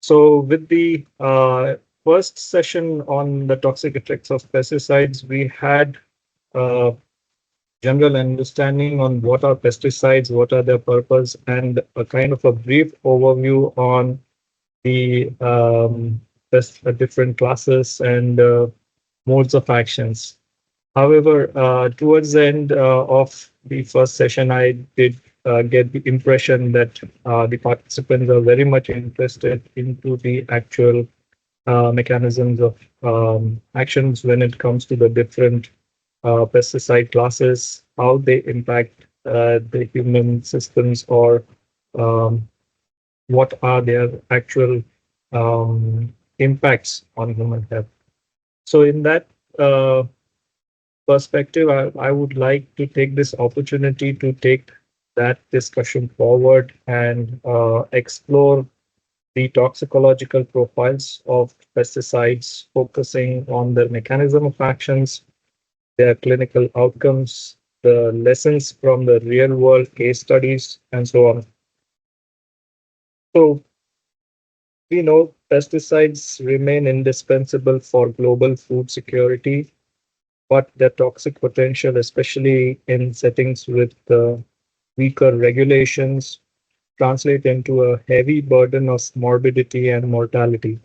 So with the first session on the toxic effects of pesticides, we had a general understanding on what are pesticides, what are their purpose, and a kind of a brief overview on the different classes and modes of actions. However, towards the end of the first session, I did get the impression that the participants are very much interested into the actual mechanisms of actions when it comes to the different pesticide classes, how they impact the human systems, or um, what are their actual impacts on human health. So, in that uh, perspective, I would like to take this opportunity to take that discussion forward and explore the toxicological profiles of pesticides, focusing on their mechanism of actions, their clinical outcomes, the lessons from the real world case studies, and so on. So, we know pesticides remain indispensable for global food security, but their toxic potential, especially in settings with weaker regulations, translate into a heavy burden of morbidity and mortality.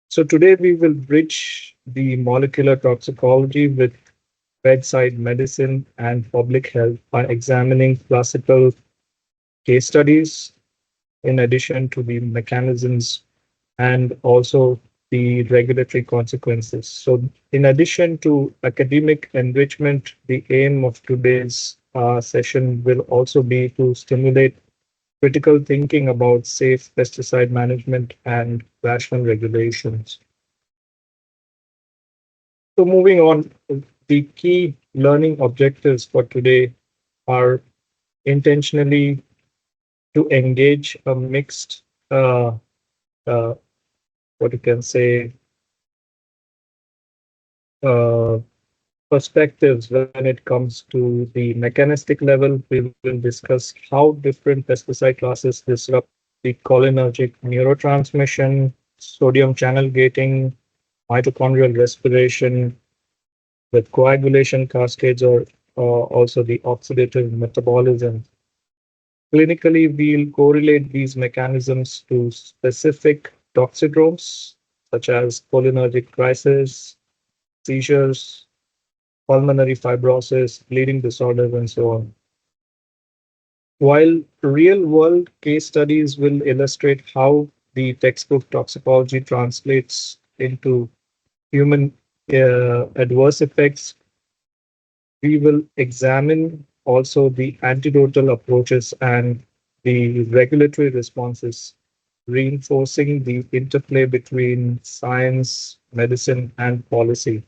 So today we will bridge the molecular toxicology with bedside medicine and public health by examining classical case studies in addition to the mechanisms and also the regulatory consequences. So, in addition to academic enrichment, the aim of today's session will also be to stimulate critical thinking about safe pesticide management and rational regulations. So, moving on, the key learning objectives for today are intentionally to engage a mixed, uh, uh, what you can say, uh, perspectives when it comes to the mechanistic level. We will discuss how different pesticide classes disrupt the cholinergic neurotransmission, sodium channel gating, mitochondrial respiration with coagulation cascades, or also the oxidative metabolism. Clinically, we'll correlate these mechanisms to specific toxidromes such as cholinergic crisis, seizures, pulmonary fibrosis, bleeding disorders, and so on. While real world case studies will illustrate how the textbook toxicology translates into human adverse effects, we will examine also the antidotal approaches and the regulatory responses, reinforcing the interplay between science, medicine, and policy.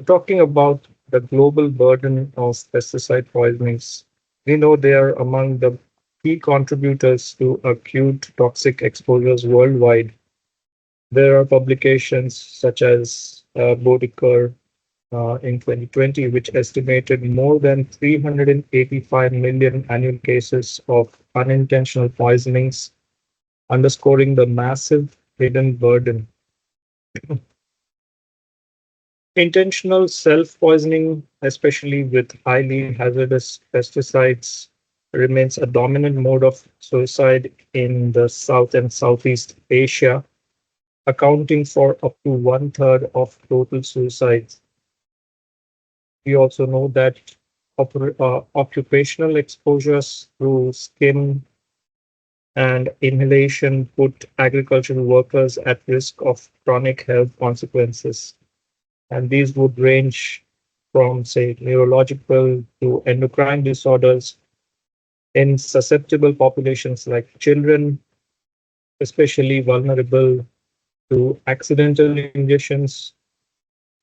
Talking about the global burden of pesticide poisonings, we know they are among the key contributors to acute toxic exposures worldwide. There are publications such as Boddicker in 2020, which estimated more than 385 million annual cases of unintentional poisonings, underscoring the massive hidden burden. Intentional self-poisoning, especially with highly hazardous pesticides, remains a dominant mode of suicide in the South and Southeast Asia, accounting for up to one-third of total suicides. We also know that occupational exposures through skin and inhalation put agricultural workers at risk of chronic health consequences. And these would range from, say, neurological to endocrine disorders in susceptible populations like children, especially vulnerable to accidental ingestions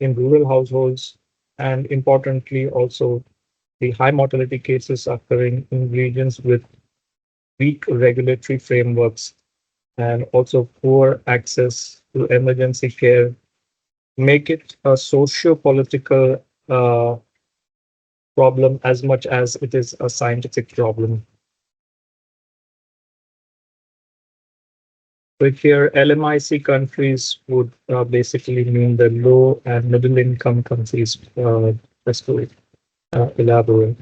in rural households, and importantly, also the high mortality cases occurring in regions with weak regulatory frameworks and also poor access to emergency care make it a socio-political uh, problem as much as it is a scientific problem. So here, LMIC countries would basically mean the low and middle income countries, just to elaborate.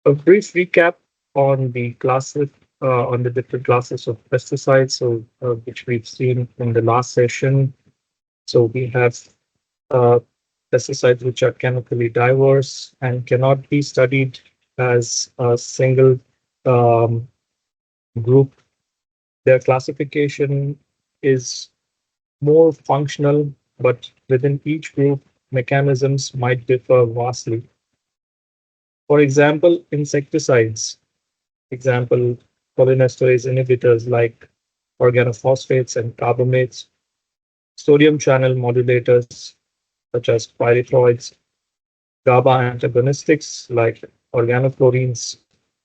A brief recap on the classes, on the different classes of pesticides, so which we've seen in the last session. So we have uh, pesticides which are chemically diverse and cannot be studied as a single um, group. Their classification is more functional, but within each group, mechanisms might differ vastly. For example, insecticides, example, cholinesterase inhibitors like organophosphates and carbamates, sodium channel modulators such as pyrethroids, GABA antagonistics like organochlorines,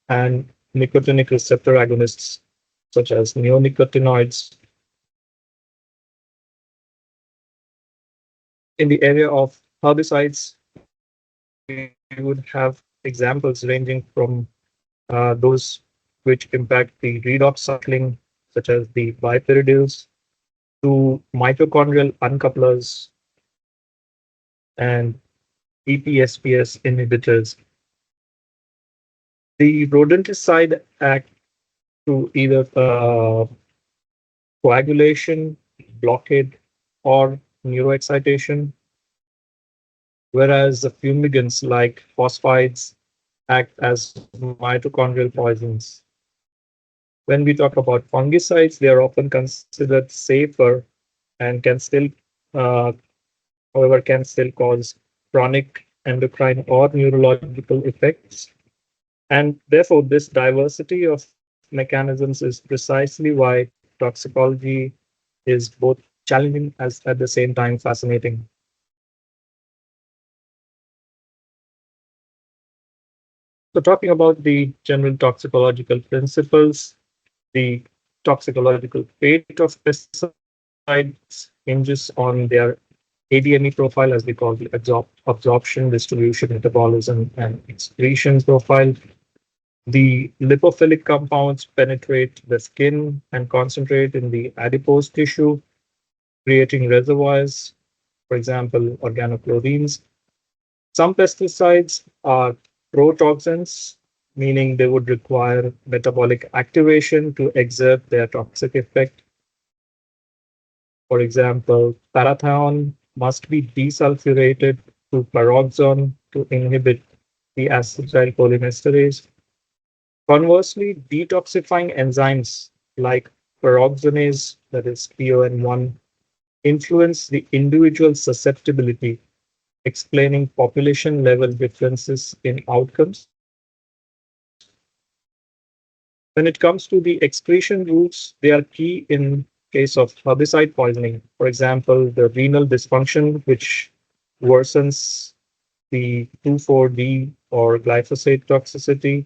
and nicotinic receptor agonists such as neonicotinoids. In the area of herbicides, we would have examples ranging from those which impact the redox cycling, such as the bipyridyls, to mitochondrial uncouplers and EPSPS inhibitors. The rodenticide act to either coagulation, blockade, or neuroexcitation, whereas the fumigants like phosphides act as mitochondrial poisons. When we talk about fungicides, they are often considered safer and can still, uh, however, can still cause chronic endocrine or neurological effects. And therefore, this diversity of mechanisms is precisely why toxicology is both challenging as at the same time fascinating. So, talking about the general toxicological principles, the toxicological fate of pesticides hinges on their ADME profile, as we call the absorption, distribution, metabolism, and excretion profile. The lipophilic compounds penetrate the skin and concentrate in the adipose tissue, creating reservoirs, for example, organochlorines. Some pesticides are protoxins, meaning they would require metabolic activation to exert their toxic effect. For example, parathion must be desulfurated to peroxone to inhibit the acetylcholinesterase. Conversely, detoxifying enzymes like peroxonase, that is PON1, influence the individual susceptibility, explaining population level differences in outcomes. When it comes to the excretion routes, they are key in case of herbicide poisoning. For example, the renal dysfunction, which worsens the 2,4-D or glyphosate toxicity.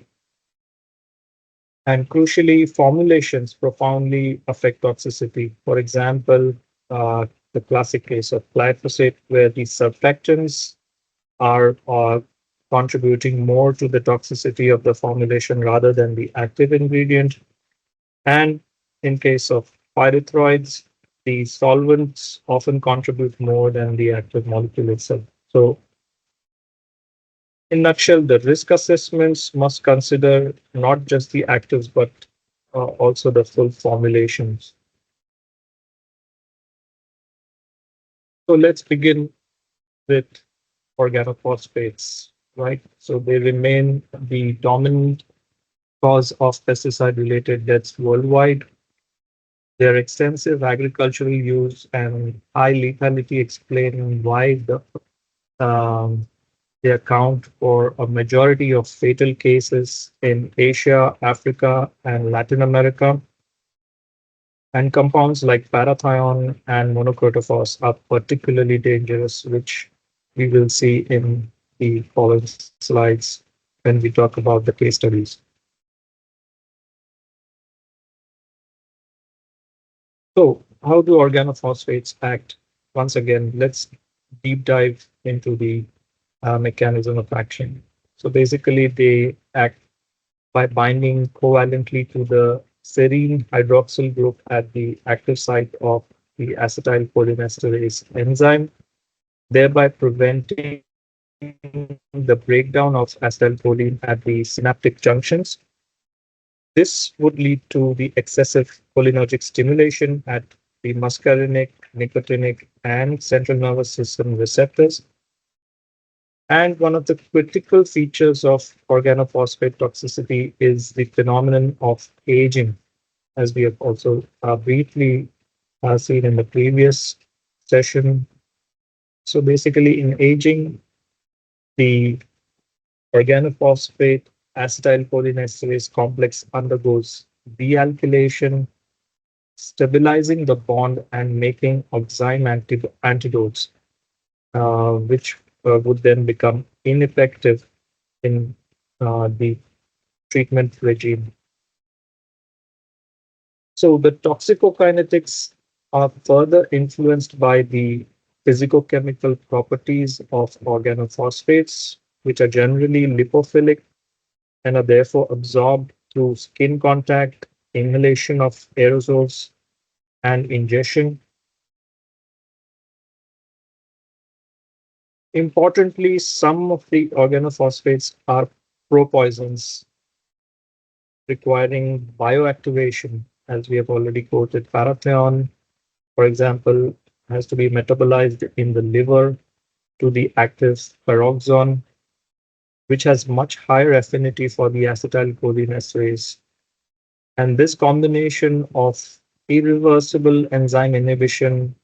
And crucially, formulations profoundly affect toxicity. For example, the classic case of glyphosate, where the surfactants are contributing more to the toxicity of the formulation rather than the active ingredient. And in case of pyrethroids, the solvents often contribute more than the active molecule itself. So, in nutshell, the risk assessments must consider not just the actives but also the full formulations. So let's begin with organophosphates, right? So they remain the dominant cause of pesticide-related deaths worldwide. Their extensive agricultural use and high lethality explain why they account for a majority of fatal cases in Asia, Africa, and Latin America. And compounds like parathion and monocrotophos are particularly dangerous, which we will see in the following slides when we talk about the case studies. So, how do organophosphates act? Once again, let's deep dive into the mechanism of action. So basically, they act by binding covalently to the serine hydroxyl group at the active site of the acetylcholinesterase enzyme, thereby preventing the breakdown of acetylcholine at the synaptic junctions. This would lead to the excessive cholinergic stimulation at the muscarinic, nicotinic, and central nervous system receptors. And one of the critical features of organophosphate toxicity is the phenomenon of aging, as we have also briefly seen in the previous session. So basically, in aging, the organophosphate acetylcholinesterase complex undergoes dealkylation, stabilizing the bond and making oxime antidotes, which would then become ineffective in the treatment regime. So the toxicokinetics are further influenced by the physicochemical properties of organophosphates, which are generally lipophilic and are therefore absorbed through skin contact, inhalation of aerosols, and ingestion. Importantly, some of the organophosphates are propoisons, requiring bioactivation, as we have already quoted. Parathion, for example, has to be metabolized in the liver to the active peroxone, which has much higher affinity for the acetylcholinesterase. And this combination of irreversible enzyme inhibition,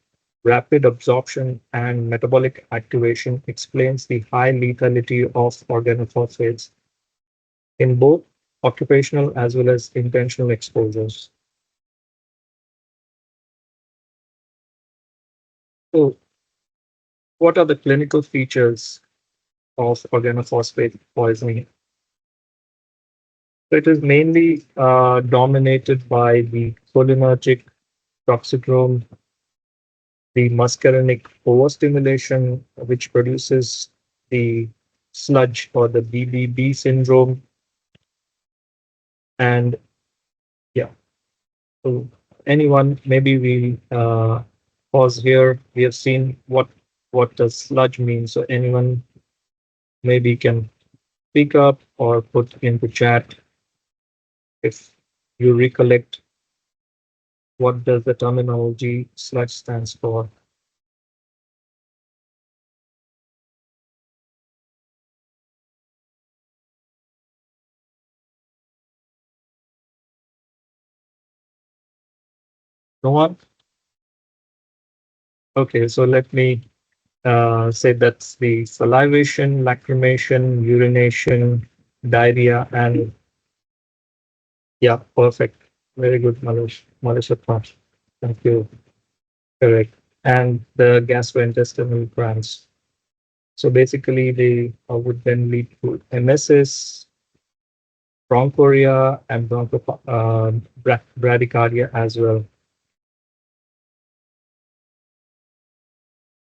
rapid absorption, and metabolic activation explains the high lethality of organophosphates in both occupational as well as intentional exposures. So, what are the clinical features of organophosphate poisoning? So it is mainly dominated by the cholinergic toxidrome, the muscarinic overstimulation, which produces the sludge or the BBB syndrome. And yeah, so anyone, maybe we pause here. We have seen what does sludge mean. So anyone maybe can speak up or put into chat if you recollect what does the terminology sludge stands for. No one? Okay, so let me say that's the salivation, lacrimation, urination, diarrhea, and yeah, perfect. Very good, Malish. Malish Atma. Thank you. Correct. And the gastrointestinal cramps. So basically, they would then lead to emesis, bronchoria, and bradycardia as well.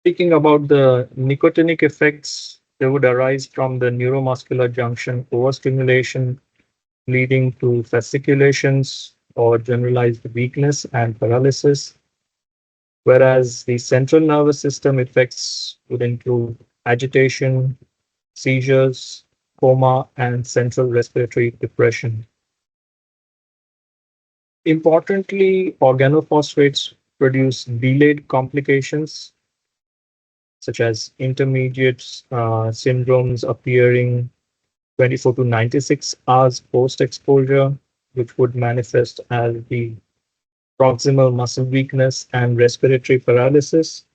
Speaking about the nicotinic effects, they would arise from the neuromuscular junction overstimulation, leading to fasciculations or generalized weakness and paralysis, whereas the central nervous system effects would include agitation, seizures, coma, and central respiratory depression. Importantly, organophosphates produce delayed complications such as intermediate syndromes appearing 24 to 96 hours post exposure, which would manifest as the proximal muscle weakness and respiratory paralysis.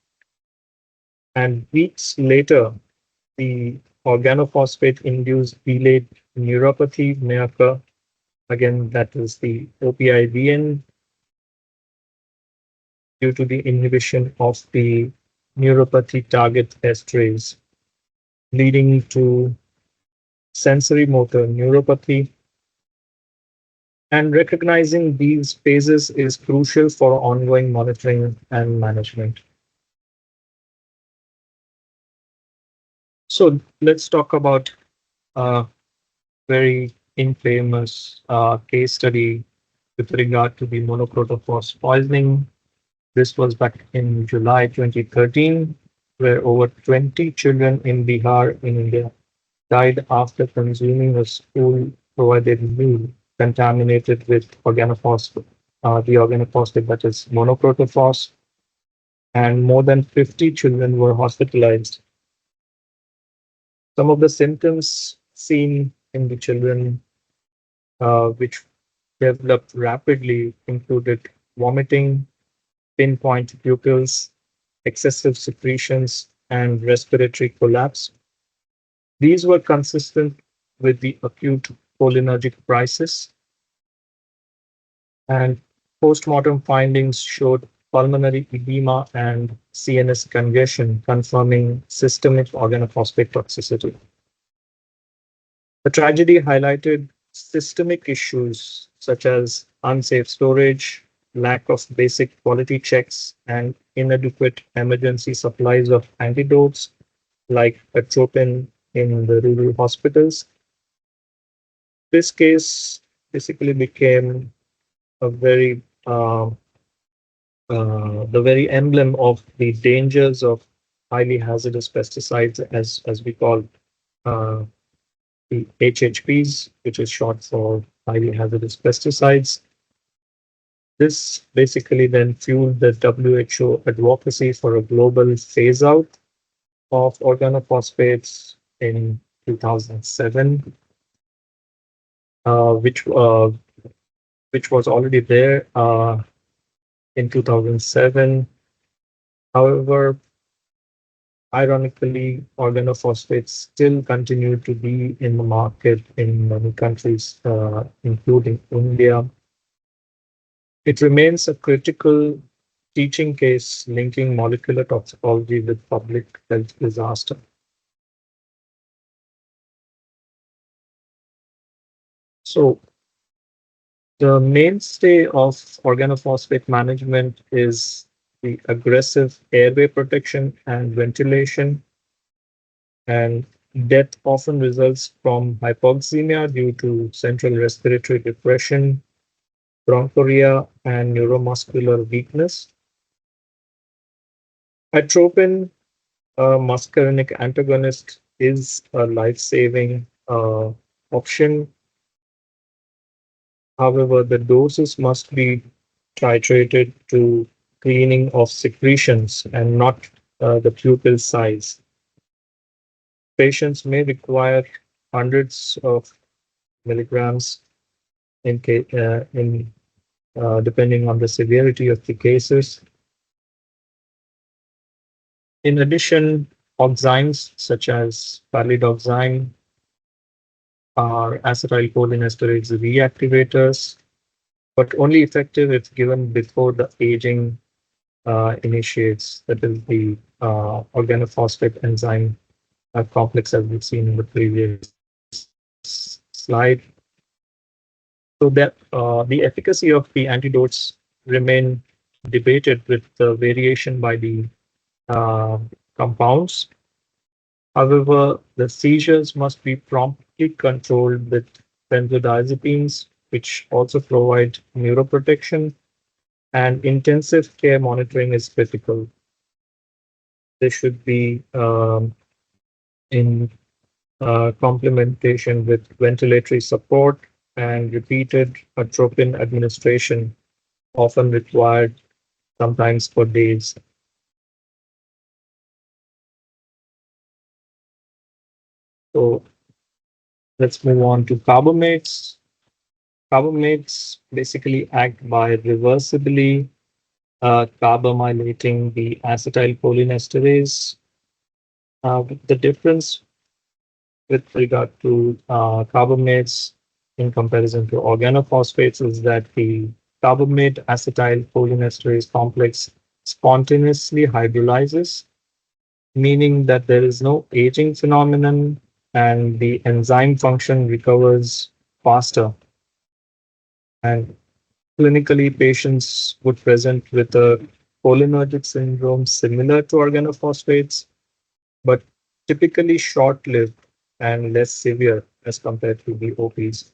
And weeks later, the organophosphate induced delayed neuropathy may occur. Again, that is the OPIVN due to the inhibition of the neuropathy target esterase, leading to sensory motor neuropathy. And recognizing these phases is crucial for ongoing monitoring and management. So let's talk about a very infamous case study with regard to the monoprotophos poisoning. This was back in July 2013, where over 20 children in Bihar in India died after consuming a school-provided meal contaminated with organophosphate, the organophosphate that is monoprotophos, and more than 50 children were hospitalized. Some of the symptoms seen in the children, which developed rapidly, included vomiting, pinpoint pupils, excessive secretions, and respiratory collapse. These were consistent with the acute cholinergic crisis, and postmortem findings showed pulmonary edema and CNS congestion, confirming systemic organophosphate toxicity. The tragedy highlighted systemic issues such as unsafe storage, lack of basic quality checks, and inadequate emergency supplies of antidotes like atropine in the rural hospitals. This case basically became a the very emblem of the dangers of highly hazardous pesticides, as we call uh, the HHPs, which is short for highly hazardous pesticides. This basically then fueled the WHO advocacy for a global phase out of organophosphates in 2007, uh, which uh, which was already there in 2007. However, ironically, organophosphates still continue to be in the market in many countries, including India. It remains a critical teaching case linking molecular toxicology with public health disaster. So, the mainstay of organophosphate management is the aggressive airway protection and ventilation, and death often results from hypoxemia due to central respiratory depression, bronchoria, and neuromuscular weakness. Atropine, a muscarinic antagonist, is a life-saving option. However, the doses must be titrated to cleaning of secretions and not the pupil size. Patients may require hundreds of milligrams in depending on the severity of the cases. In addition, oximes such as palidoxime are acetylcholinesterase reactivators, but only effective if given before the aging initiates. That is the organophosphate enzyme complex as we've seen in the previous slide. So that the efficacy of the antidotes remain debated with the variation by the uh, compounds. However, the seizures must be promptly controlled with benzodiazepines, which also provide neuroprotection, and intensive care monitoring is critical. They should be in complementation with ventilatory support and repeated atropine administration, often required sometimes for days. So let's move on to carbamates. Carbamates basically act by reversibly carbamylating the acetylcholinesterase. The difference with regard to carbamates in comparison to organophosphates is that the carbamate acetylcholinesterase complex spontaneously hydrolyzes, meaning that there is no aging phenomenon and the enzyme function recovers faster. And clinically, patients would present with a cholinergic syndrome similar to organophosphates, but typically short-lived and less severe as compared to the OPs.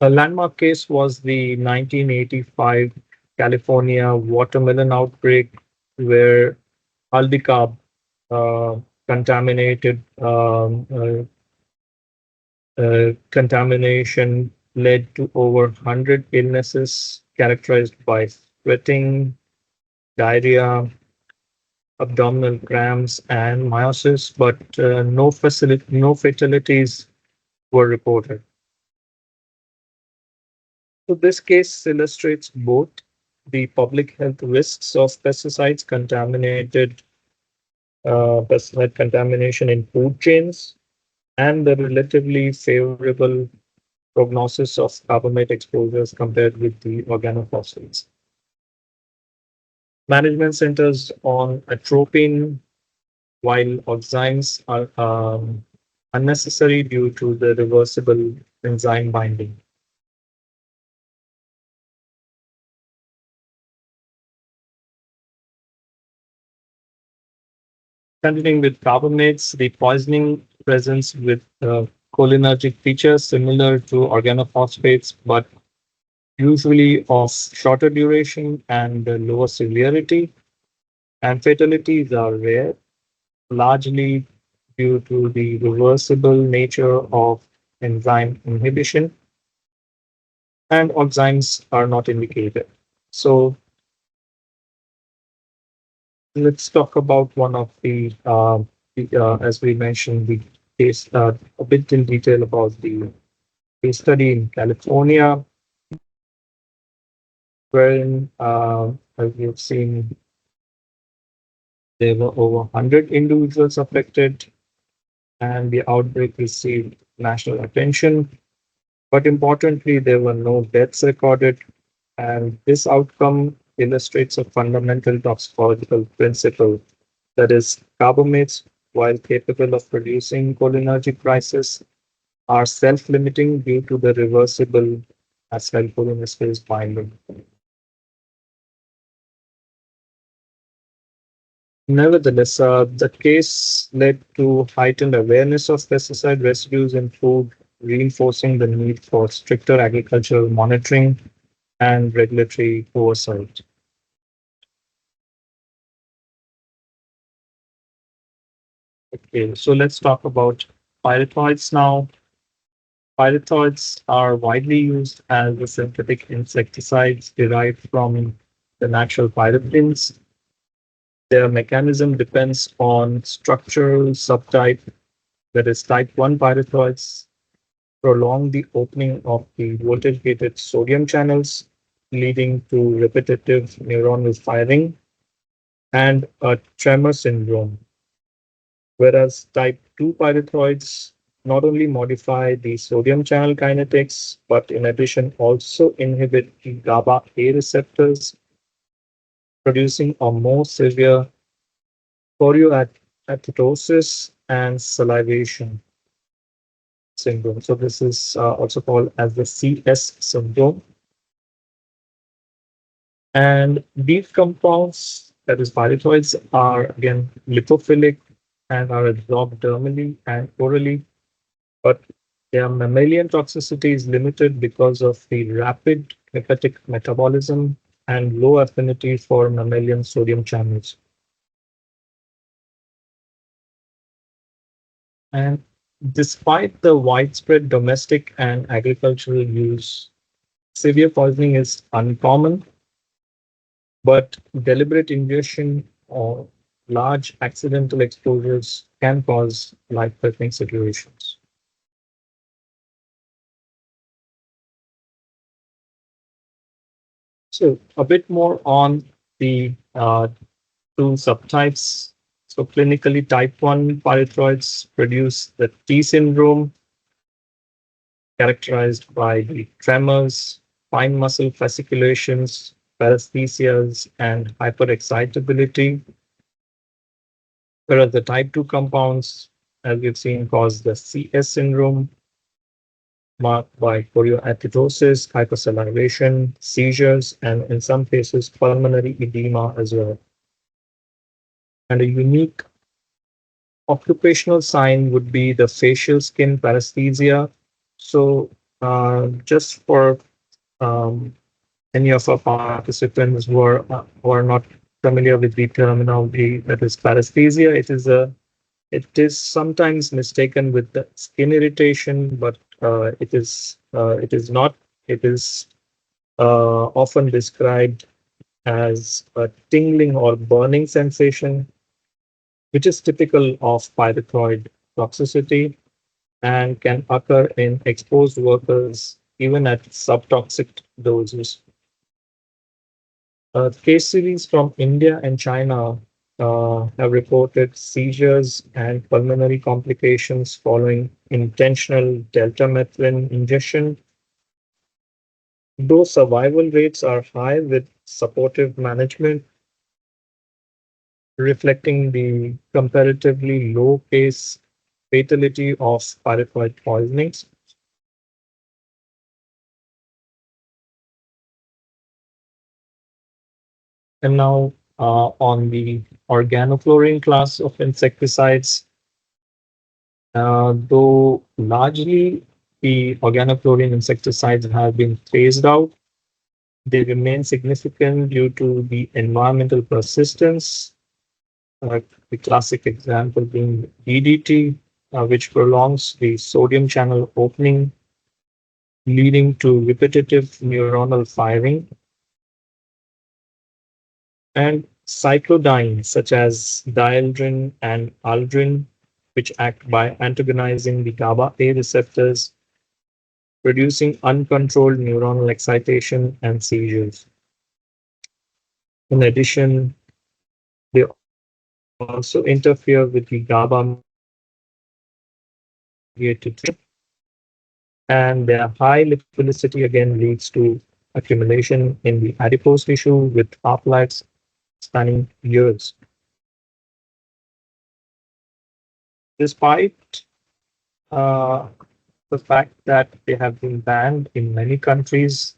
A landmark case was the 1985 California watermelon outbreak, where aldicarb uh, contaminated contamination led to over 100 illnesses characterized by sweating, diarrhea, abdominal cramps, and meiosis, but no fatalities were reported. So this case illustrates both the public health risks of pesticide contamination in food chains and the relatively favorable prognosis of carbamate exposures compared with the organophosphates. Management centers on atropine, while oximes are unnecessary due to the reversible enzyme binding. Continuing with carbamates, the poisoning presents with cholinergic features similar to organophosphates, but usually of shorter duration and lower severity. And fatalities are rare, largely due to the reversible nature of enzyme inhibition, and oximes are not indicated. So let's talk about one of as we mentioned, the case a bit in detail about the case study in California, wherein, as you've seen, there were over 100 individuals affected, and the outbreak received national attention. But importantly, there were no deaths recorded, and this outcome illustrates a fundamental toxicological principle, that is, carbamates, while capable of producing cholinergic crisis, are self-limiting due to the reversible acetylcholinesterase binding. Nevertheless, the case led to heightened awareness of pesticide residues in food, reinforcing the need for stricter agricultural monitoring and regulatory oversight. Okay, so let's talk about pyrethroids now. Pyrethroids are widely used as the synthetic insecticides derived from the natural pyrethrin. Their mechanism depends on structural subtype, that is, type 1 pyrethroids prolong the opening of the voltage-gated sodium channels, leading to repetitive neuronal firing and a tremor syndrome. Whereas type 2 pyrethroids not only modify the sodium channel kinetics, but in addition also inhibit the GABA A receptors, producing a more severe chorioacidosis and salivation syndrome. So this is also called as the CS syndrome. And these compounds, that is pyrethroids, are again lipophilic and are absorbed dermally and orally, but their mammalian toxicity is limited because of the rapid hepatic metabolism and low affinity for mammalian sodium channels. And despite the widespread domestic and agricultural use, severe poisoning is uncommon, but deliberate ingestion or large accidental exposures can cause life-threatening situations. So a bit more on the two subtypes. So clinically, type 1 pyrethroids produce the T syndrome, characterized by the tremors, fine muscle fasciculations, paresthesias, and hyperexcitability, whereas the type 2 compounds, as we've seen, cause the CS syndrome, marked by chorioacidosis, hypersalivation, seizures, and in some cases, pulmonary edema as well. And a unique occupational sign would be the facial skin paresthesia. So, just for um, any of our participants who are not familiar with the terminology that is paresthesia, it is sometimes mistaken with the skin irritation, but it is not. It is often described as a tingling or burning sensation, which is typical of pyrethroid toxicity and can occur in exposed workers even at subtoxic doses. Case series from India and China have reported seizures and pulmonary complications following intentional delta methylene ingestion. Though survival rates are high with supportive management, reflecting the comparatively low case fatality of pyrethroid poisonings. And now on the organochlorine class of insecticides, though largely the organochlorine insecticides have been phased out, they remain significant due to the environmental persistence. The classic example being DDT, which prolongs the sodium channel opening, leading to repetitive neuronal firing, and cyclodynes such as dieldrin and aldrin, which act by antagonizing the GABA A receptors, producing uncontrolled neuronal excitation and seizures. In addition, they also interfere with the GABA mediated and their high lipophilicity again leads to accumulation in the adipose tissue with half-lives spanning years. Despite the fact that they have been banned in many countries,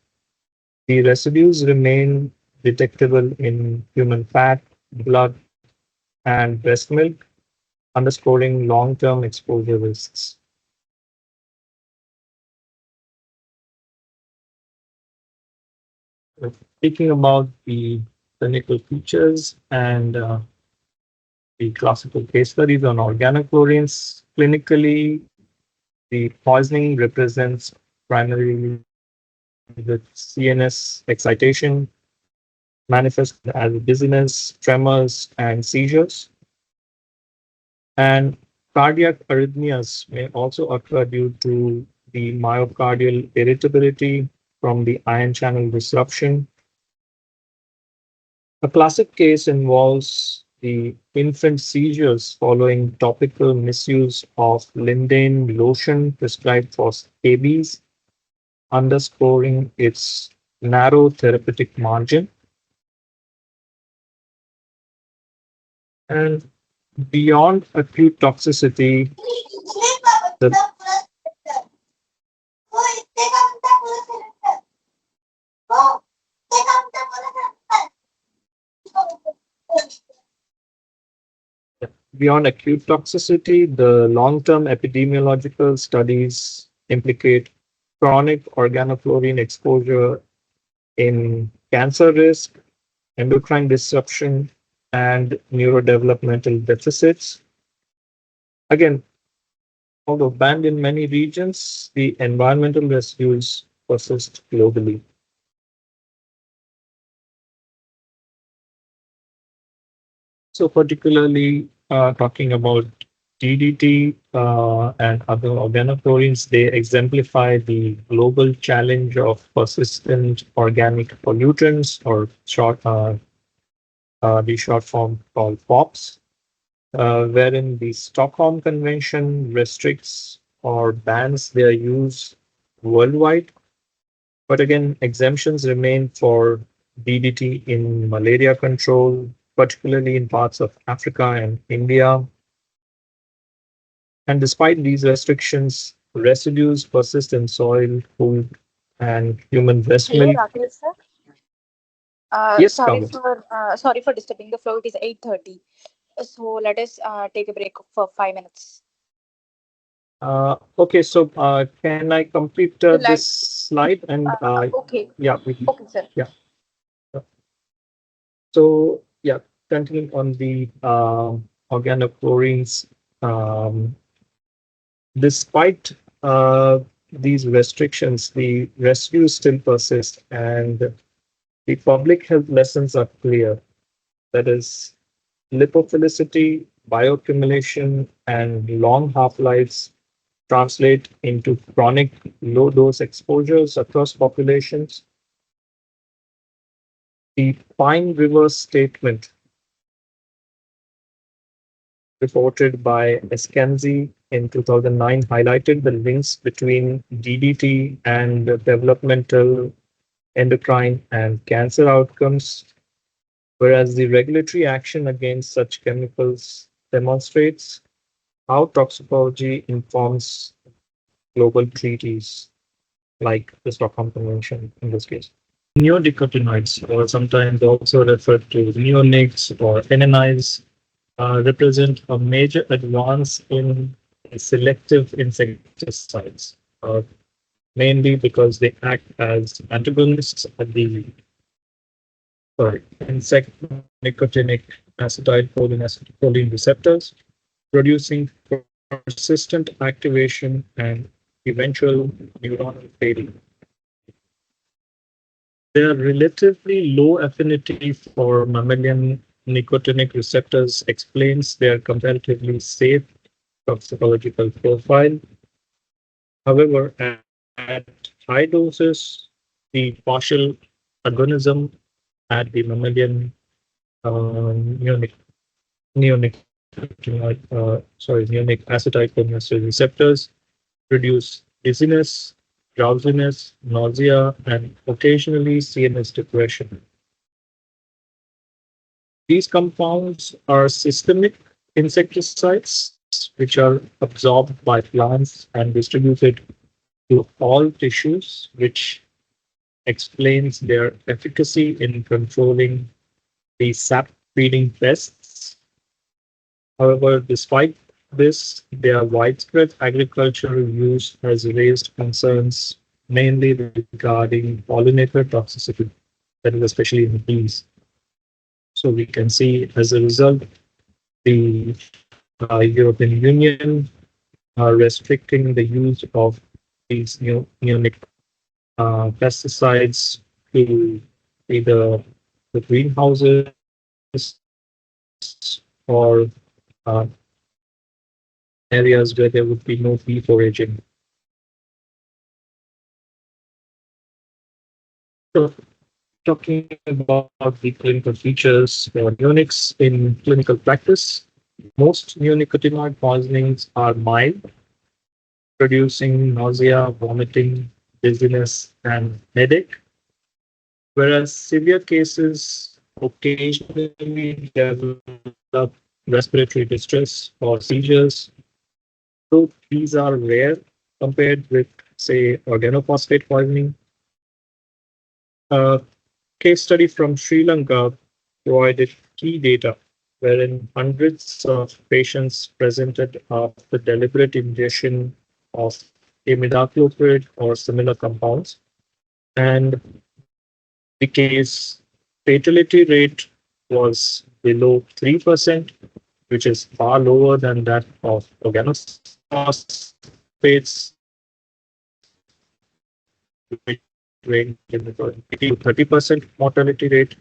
the residues remain detectable in human fat, blood, and breast milk, underscoring long-term exposure risks. Speaking about the clinical features and the classical case studies on organochlorines, clinically, the poisoning represents primarily the CNS excitation, manifest as dizziness, tremors, and seizures. And cardiac arrhythmias may also occur due to the myocardial irritability from the ion channel disruption. A classic case involves the infant seizures following topical misuse of lindane lotion prescribed for scabies, underscoring its narrow therapeutic margin. And beyond acute toxicity, the beyond acute toxicity, the long-term epidemiological studies implicate chronic organochlorine exposure in cancer risk, endocrine disruption, and neurodevelopmental deficits. Again, although banned in many regions, the environmental residues persist globally. So, particularly talking about DDT and other organochlorines, they exemplify the global challenge of persistent organic pollutants, or the short form called POPs, wherein the Stockholm Convention restricts or bans their use worldwide. But again, exemptions remain for DDT in malaria control, particularly in parts of Africa and India. And despite these restrictions, residues persist in soil, food, and human breast Hello, milk. Rakesh sir. Yes, Kavya. Sorry for disturbing the flow. It is 8:30. So let us take a break for 5 minutes. Okay, so can I complete this Like, slide? And okay, yeah, we can, okay, sir. yeah. So yeah, continuing on the organochlorines, um, despite these restrictions, the residues still persist, and the public health lessons are clear. That is, lipophilicity, bioaccumulation, and long half-lives translate into chronic low-dose exposures across populations. The Pine River statement reported by Eskenzi in 2009 highlighted the links between DDT and developmental, endocrine, and cancer outcomes, whereas the regulatory action against such chemicals demonstrates how toxicology informs global treaties like the Stockholm Convention in this case. Neonicotinoids, or sometimes also referred to neonics or NNIs, represent a major advance in selective insecticides, mainly because they act as antagonists at the insect nicotinic acetylcholine receptors, producing persistent activation and eventual neuronal fading. Their relatively low affinity for mammalian nicotinic receptors explains their comparatively safe toxicological profile. However, at high doses, the partial agonism at the mammalian neonic acetylcholine receptors produce dizziness, drowsiness, nausea, and occasionally CNS depression. These compounds are systemic insecticides which are absorbed by plants and distributed to all tissues, which explains their efficacy in controlling the sap feeding pests. However, despite this, their widespread agricultural use has raised concerns mainly regarding pollinator toxicity, that is, especially in bees. So we can see as a result, the European Union are restricting the use of these neonic pesticides to either the greenhouses or uh, areas where there would be no bee foraging. So, talking about the clinical features for neonics in clinical practice, most neonicotinoid poisonings are mild, producing nausea, vomiting, dizziness, and headache, whereas severe cases occasionally develop respiratory distress or seizures. So these are rare compared with, say, organophosphate poisoning. A case study from Sri Lanka provided key data wherein hundreds of patients presented after deliberate ingestion of imidacloprid or similar compounds, and the case fatality rate was below 3%, which is far lower than that of organophosphates, which range in the 20 to 30% mortality rate,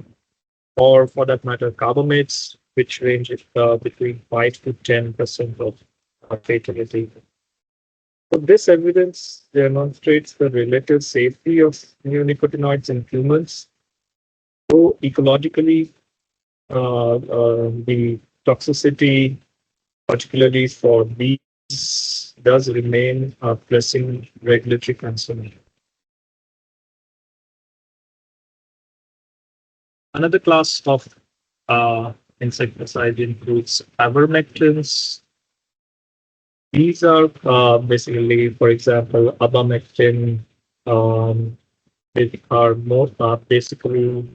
or for that matter, carbamates, which range between 5 to 10% of fatality. So this evidence demonstrates the relative safety of neonicotinoids in humans, though ecologically the toxicity, particularly for bees, does remain a pressing regulatory concern. Another class of insecticide includes ivermectins. These are basically, for example, abamectin. They are more basically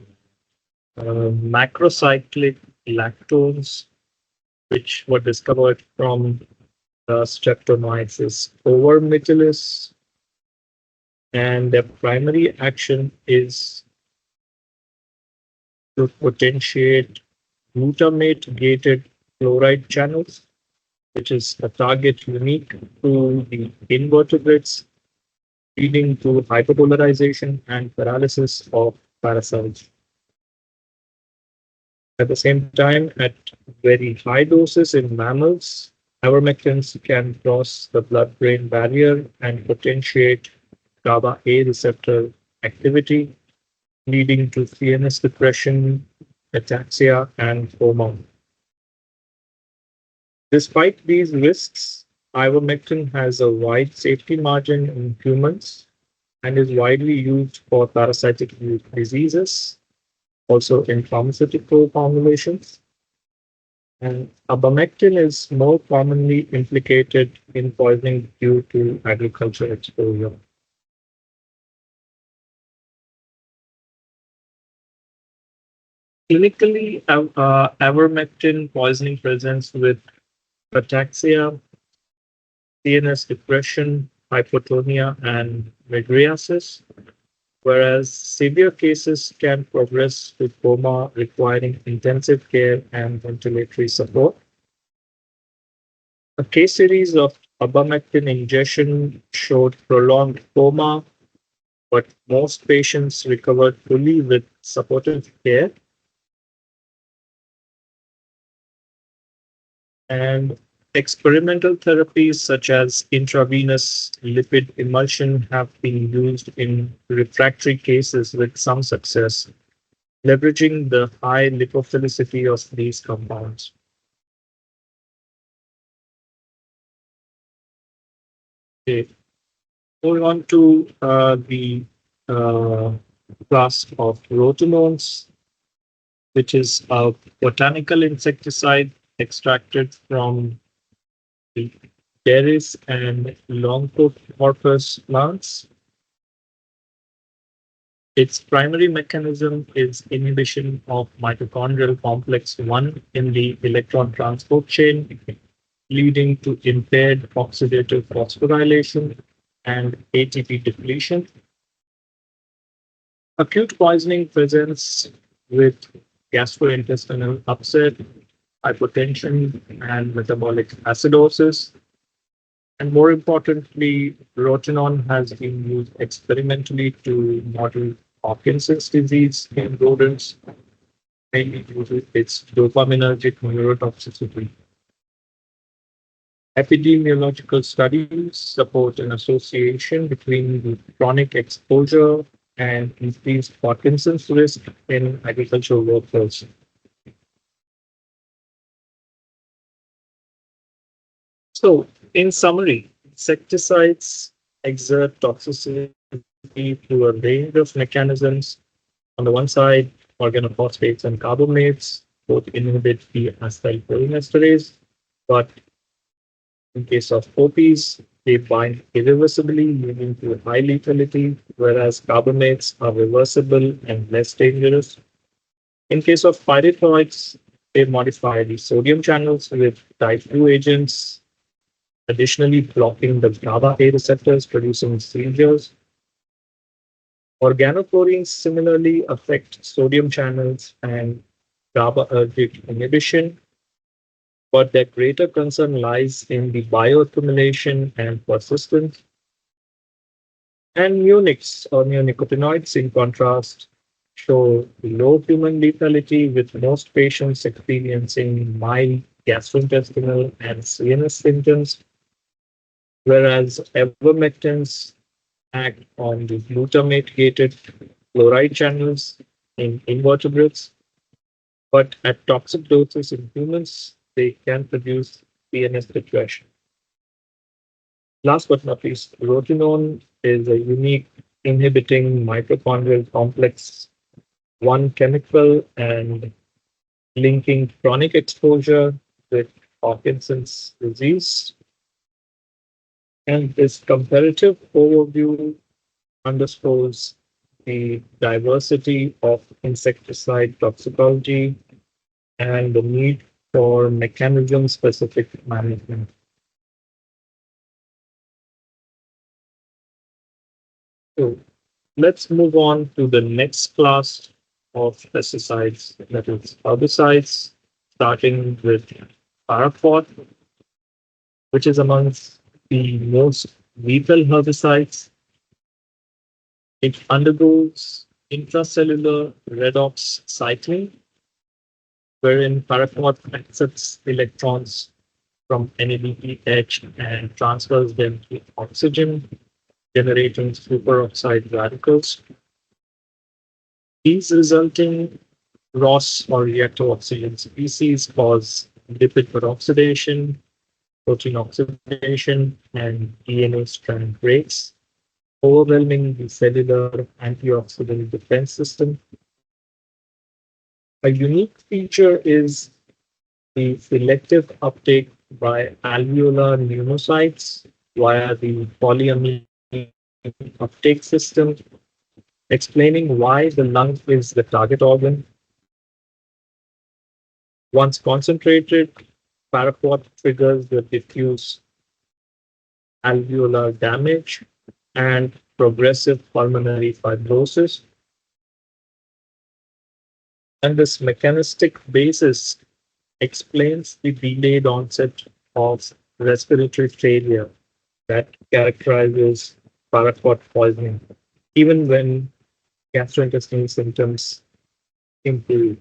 macrocyclic lactones which were discovered from Streptomyces over, and their primary action is to potentiate glutamate gated chloride channels, which is a target unique to the invertebrates, leading to hyperpolarization and paralysis of parasites. At the same time, at very high doses in mammals, ivermectins can cross the blood-brain barrier and potentiate GABA A receptor activity, leading to CNS depression, ataxia, and coma. Despite these risks, ivermectin has a wide safety margin in humans and is widely used for parasitic diseases, also in pharmaceutical formulations. And abamectin is more commonly implicated in poisoning due to agriculture exposure. Clinically, ivermectin poisoning presents with ataxia, CNS depression, hypotonia, and mydriasis, whereas severe cases can progress to coma requiring intensive care and ventilatory support. A case series of abamectin ingestion showed prolonged coma, but most patients recovered fully with supportive care. And experimental therapies such as intravenous lipid emulsion have been used in refractory cases with some success, leveraging the high lipophilicity of these compounds. Okay. Moving on to the uh, class of rotinones, which is a botanical insecticide extracted from the Caris and Longocorpus plants. Its primary mechanism is inhibition of mitochondrial complex 1 in the electron transport chain, leading to impaired oxidative phosphorylation and ATP depletion. Acute poisoning presents with gastrointestinal upset, hypotension, and metabolic acidosis. And more importantly, rotenone has been used experimentally to model Parkinson's disease in rodents, mainly due to its dopaminergic neurotoxicity. Epidemiological studies support an association between the chronic exposure and increased Parkinson's risk in agricultural workers. So, in summary, insecticides exert toxicity through a range of mechanisms. On the one side, organophosphates and carbamates both inhibit the acetylcholinesterase, but in case of OPs, they bind irreversibly, leading to high lethality, whereas carbamates are reversible and less dangerous. In case of pyrethroids, they modify the sodium channels with type 2 agents, additionally blocking the GABA A receptors, producing seizures. Organochlorines similarly affect sodium channels and GABAergic inhibition, but their greater concern lies in the bioaccumulation and persistence. And neonics or neonicotinoids, in contrast, show low human lethality, with most patients experiencing mild gastrointestinal and CNS symptoms, whereas ivermectins act on the glutamate gated chloride channels in invertebrates, but at toxic doses in humans, they can produce CNS depression. Last but not least, rotenone is a unique inhibiting mitochondrial complex 1 chemical and linking chronic exposure with Parkinson's disease. And this comparative overview underscores the diversity of insecticide toxicology and the need for mechanism-specific management. So let's move on to the next class of pesticides, that is herbicides, starting with paraquat, which is amongst the most lethal herbicides. It undergoes intracellular redox cycling, wherein paraquat accepts electrons from NADPH and transfers them to oxygen, generating superoxide radicals. These resulting ROS or reactive oxygen species cause lipid peroxidation, protein oxidation, and DNA strand breaks, overwhelming the cellular antioxidant defense system. A unique feature is the selective uptake by alveolar pneumocytes via the polyamine uptake system, explaining why the lung is the target organ. Once concentrated, paraquat triggers the diffuse alveolar damage and progressive pulmonary fibrosis. And this mechanistic basis explains the delayed onset of respiratory failure that characterizes paraquat poisoning, even when gastrointestinal symptoms improve.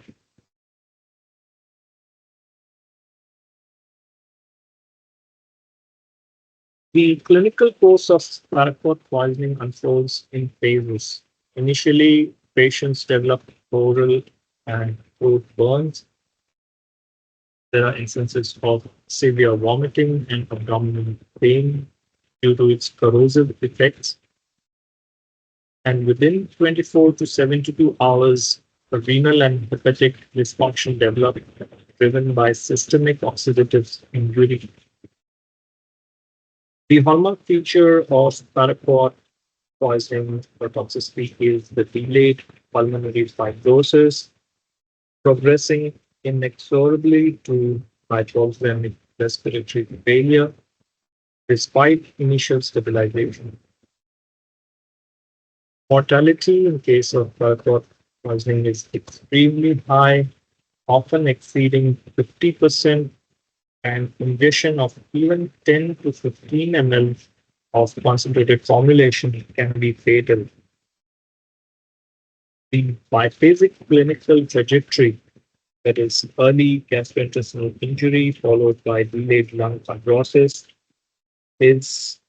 The clinical course of paraquat poisoning unfolds in phases. Initially, patients develop oral and throat burns. There are instances of severe vomiting and abdominal pain due to its corrosive effects. And within 24 to 72 hours, the renal and hepatic dysfunction develop, driven by systemic oxidative injury. The hallmark feature of paraquat poisoning or toxicity is the delayed pulmonary fibrosis, progressing inexorably to hypothermic respiratory failure despite initial stabilization. Mortality in case of paraquat poisoning is extremely high, often exceeding 50%, and ingestion of even 10 to 15 ml of concentrated formulation can be fatal. The biphasic clinical trajectory, that is, early gastrointestinal injury followed by delayed lung fibrosis, is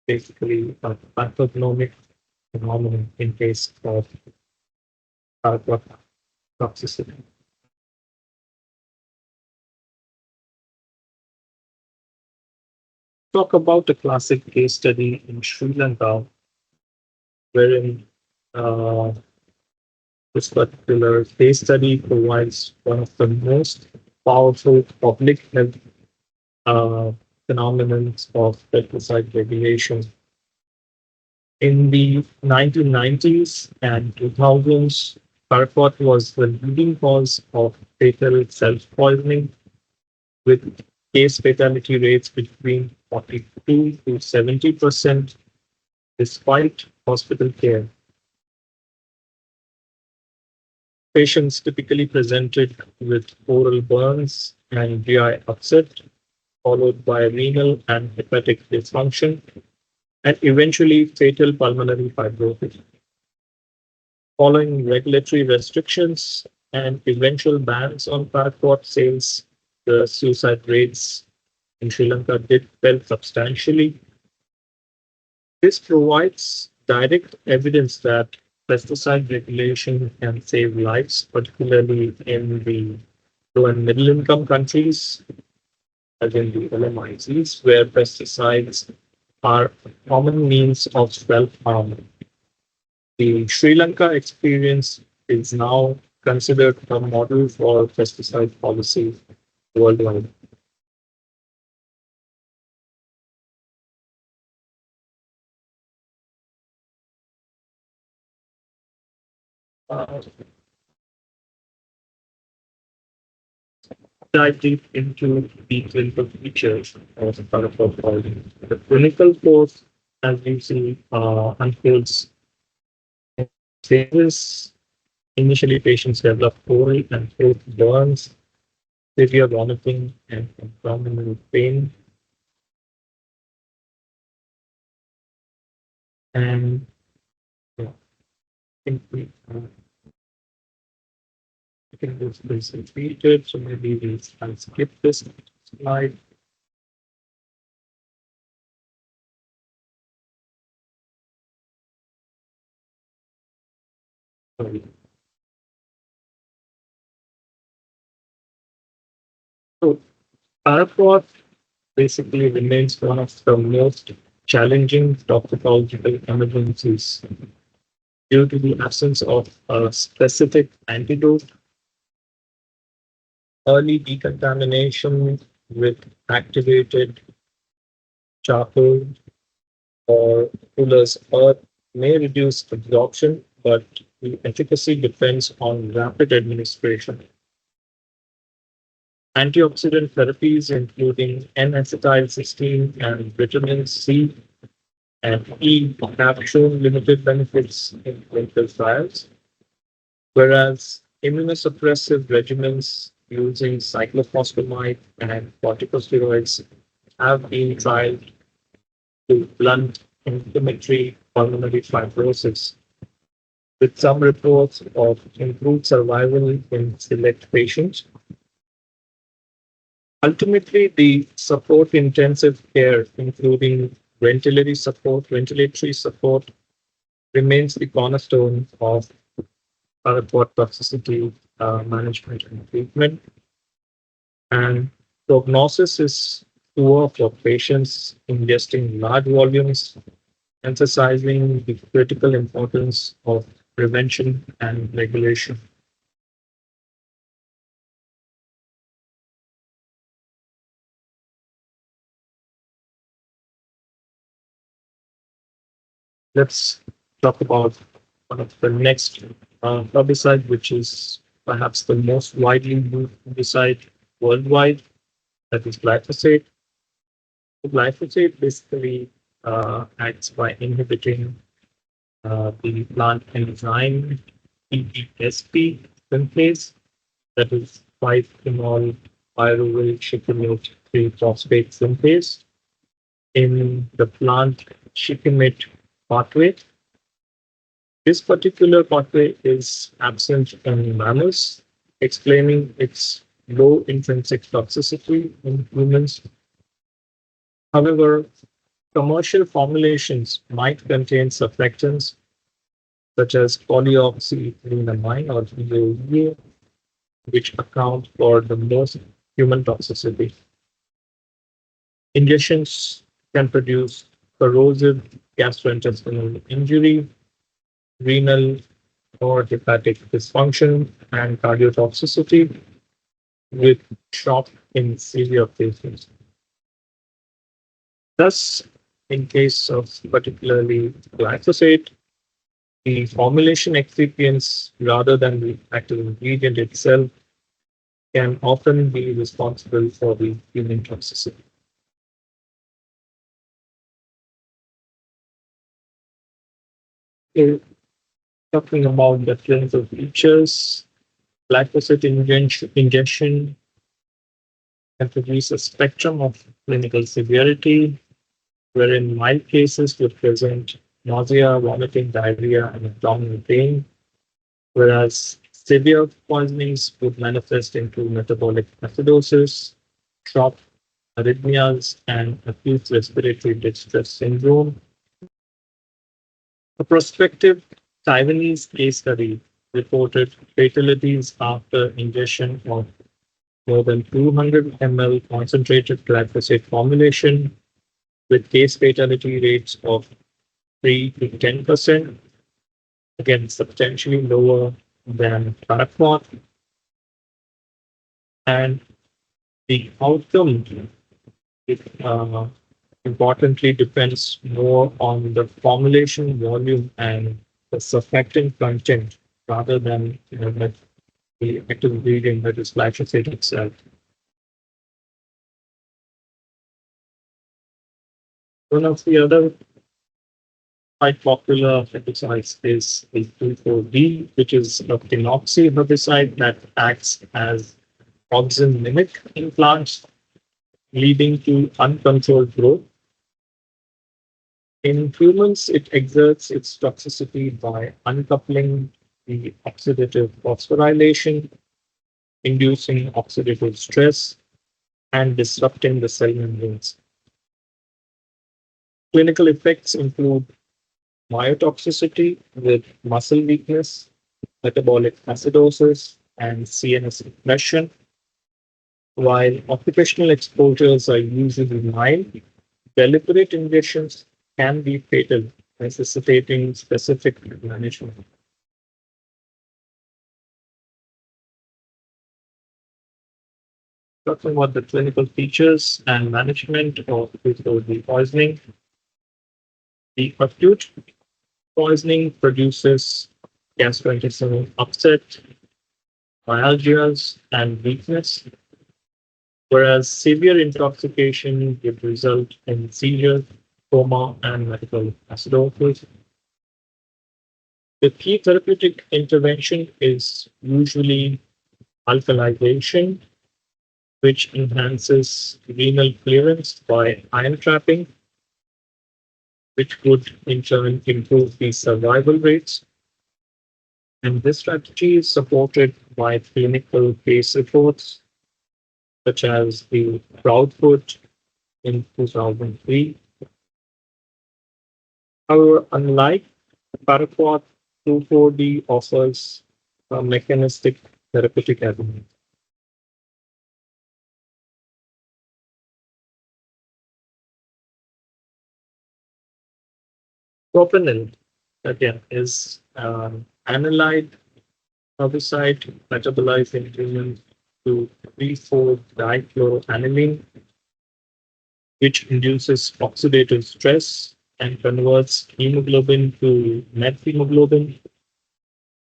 basically a pathognomic phenomenon in case of paraquat toxicity. Talk about a classic case study in Sri Lanka, wherein uh, this particular case study provides one of the most powerful public health uh, phenomenon of pesticide regulation. In the 1990s and 2000s, paraquat was the leading cause of fatal self-poisoning, with case fatality rates between 42 to 70% despite hospital care. Patients typically presented with oral burns and GI upset, followed by renal and hepatic dysfunction, and eventually fatal pulmonary fibrosis. Following regulatory restrictions and eventual bans on paraquat sales, the suicide rates in Sri Lanka did fell substantially. This provides direct evidence that pesticide regulation can save lives, particularly in the low and middle income countries, as in the LMICs, where pesticides are a common means of self harm. The Sri Lanka experience is now considered a model for pesticide policy worldwide. Uh, dive deep into the clinical features of paraprofile. The clinical course, as you see, unfolds in phases. Initially, patients develop oral and throat burns, severe vomiting, and abdominal pain. And yeah, I think this is repeated, so maybe I'll skip this slide. Sorry. So, paraprod basically remains one of the most challenging toxicological emergencies due to the absence of a specific antidote, early decontamination with activated charcoal or fuller's earth may reduce absorption, but the efficacy depends on rapid administration. Antioxidant therapies, including N-acetylcysteine and vitamin C and E, have shown limited benefits in clinical trials, whereas immunosuppressive regimens using cyclophosphamide and corticosteroids have been tried to blunt inflammatory pulmonary fibrosis, with some reports of improved survival in select patients. Ultimately, the support intensive care, including ventilatory support, remains the cornerstone of paraquat toxicity management and treatment. And prognosis is poor for patients ingesting large volumes, emphasizing the critical importance of prevention and regulation. Let's talk about one of the next herbicide, which is perhaps the most widely used herbicide worldwide, that is glyphosate. Glyphosate basically acts by inhibiting the plant enzyme PESP synthase, that is 5-phenol pyruvyl shikimate 3 phosphate synthase in the plant shikimate pathway. This particular pathway is absent in mammals, explaining its low intrinsic toxicity in humans. However, commercial formulations might contain surfactants such as polyoxylenamine or POEA, which account for the most human toxicity. Ingestions can produce corrosive gastrointestinal injury, renal or hepatic dysfunction, and cardiotoxicity, with shock in severe cases. Thus, in case of particularly glyphosate, the formulation excipients rather than the active ingredient itself can often be responsible for the human toxicity. So, talking about the clinical features, glyphosate injection can produce a spectrum of clinical severity, wherein mild cases would present nausea, vomiting, diarrhea, and abdominal pain, whereas severe poisonings would manifest into metabolic acidosis, shock, arrhythmias, and acute respiratory distress syndrome. A prospective Taiwanese case study reported fatalities after ingestion of more than 200 ml concentrated glyphosate formulation, with case fatality rates of 3 to 10%, again, substantially lower than paraquat. And the outcome, it, importantly, depends more on the formulation volume and the surfactant content rather than the active ingredient, that is glyphosate itself. One of the other quite popular herbicides is the 2,4-D, which is a phenoxy herbicide that acts as auxin mimic in plants, leading to uncontrolled growth. In humans, it exerts its toxicity by uncoupling the oxidative phosphorylation, inducing oxidative stress, and disrupting the cell membranes. Clinical effects include myotoxicity with muscle weakness, metabolic acidosis, and CNS depression. While occupational exposures are usually mild, deliberate ingestions can be fatal, necessitating specific management. Talking about the clinical features and management of food poisoning, the acute poisoning produces gastrointestinal upset, myalgias, and weakness, whereas severe intoxication would result in seizures, coma, and medical acidosis. The key therapeutic intervention is usually alkalization, which enhances renal clearance by ion trapping, which would in turn improve the survival rates. And this strategy is supported by clinical case reports, such as the Proudfoot in 2003. However, unlike paraquat, 2,4-D offers a mechanistic therapeutic avenue. Propanil, again, is analyte herbicide metabolized in humans to 3,4-dichloroaniline, which induces oxidative stress and converts hemoglobin to methemoglobin.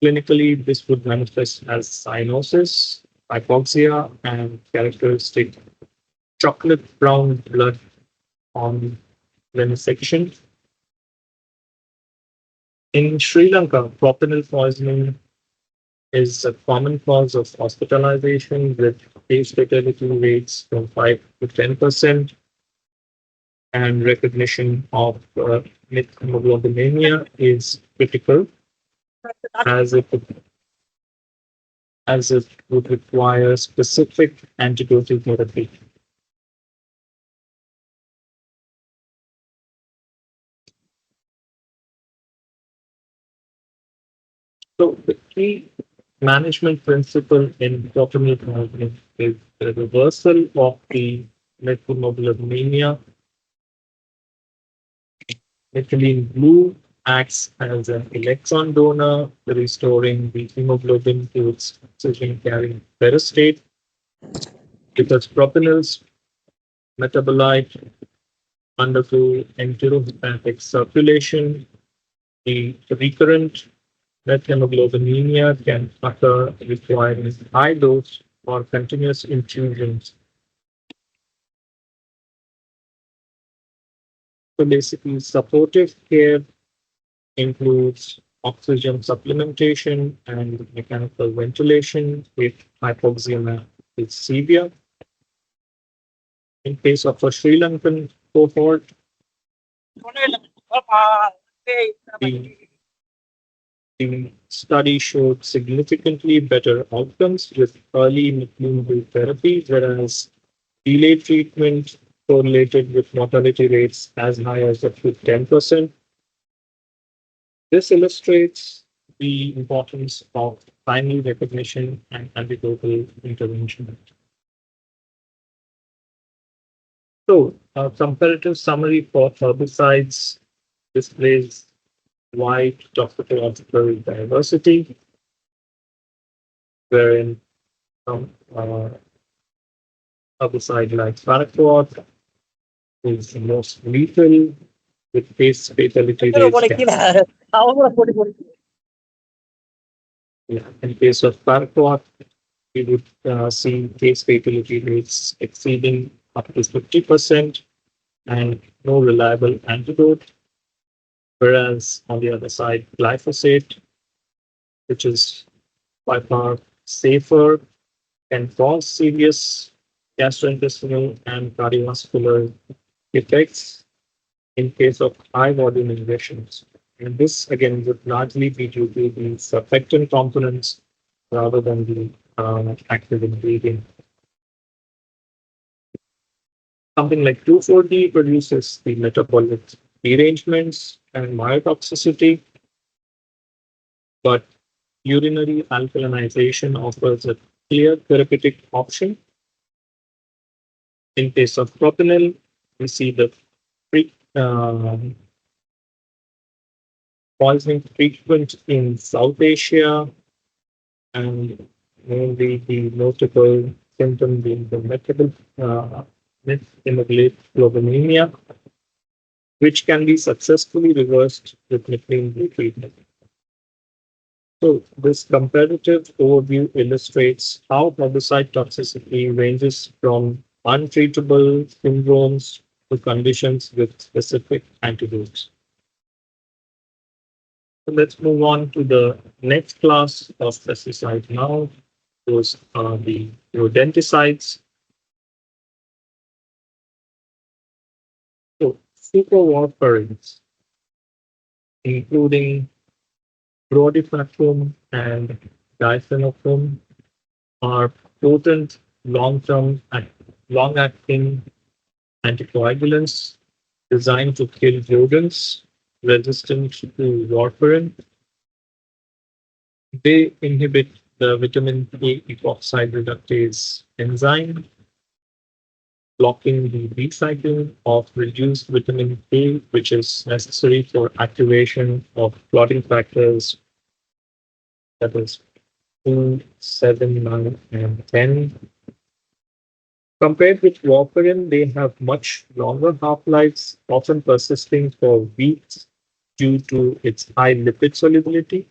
Clinically, this would manifest as cyanosis, hypoxia, and characteristic chocolate brown blood on venesection. In Sri Lanka, propanil poisoning is a common cause of hospitalization with case fatality rates from 5 to 10%, and recognition of methemoglobinemia is critical as it would require specific antidotal therapy. So the key management principle in propanil poisoning is the reversal of the methemoglobinemia. Methylene blue acts as an electron donor, restoring the hemoglobin to its oxygen-carrying peristate. Because propanils metabolite undergo enterohepatic circulation, the recurrent methemoglobinemia can occur requiring high dose or continuous infusions. So basically, supportive care includes oxygen supplementation and mechanical ventilation if hypoxia is severe. In case of a Sri Lankan cohort, the, the study showed significantly better outcomes with early methylene therapy, whereas delayed treatment correlated with mortality rates as high as up to 10%. This illustrates the importance of timely recognition and antidotal intervention. So, a comparative summary for herbicides displays wide toxicological diversity, wherein some herbicide like paraquat is the most lethal with case fatality rates. Yeah, in case of paraquat, we would see case fatality rates exceeding up to 50%. and no reliable antidote. Whereas on the other side, glyphosate, which is by far safer, can cause serious gastrointestinal and cardiovascular effects in case of high volume injections. And this again would largely be due to the surfactant components rather than the active ingredient. Something like 2,4-D produces the metabolic derangements and myotoxicity, but urinary alkalinization offers a clear therapeutic option. In case of propanil, we see the fre- poisoning frequent in South Asia, and mainly the notable symptom being the methemoglobinemia, which can be successfully reversed with methylene treatment. So this comparative overview illustrates how herbicide toxicity ranges from untreatable syndromes to conditions with specific antidotes. So let's move on to the next class of pesticides now. Those are the rodenticides. So superwarfarins, including brodifacoum and difenocoum, are potent long-acting anticoagulants designed to kill rodents resistant to warfarin. They inhibit the vitamin A epoxide reductase enzyme, blocking the recycling of reduced vitamin A, which is necessary for activation of clotting factors, that is 2, 7, 9, and 10. Compared with warfarin, they have much longer half-lives, often persisting for weeks due to its high lipid solubility,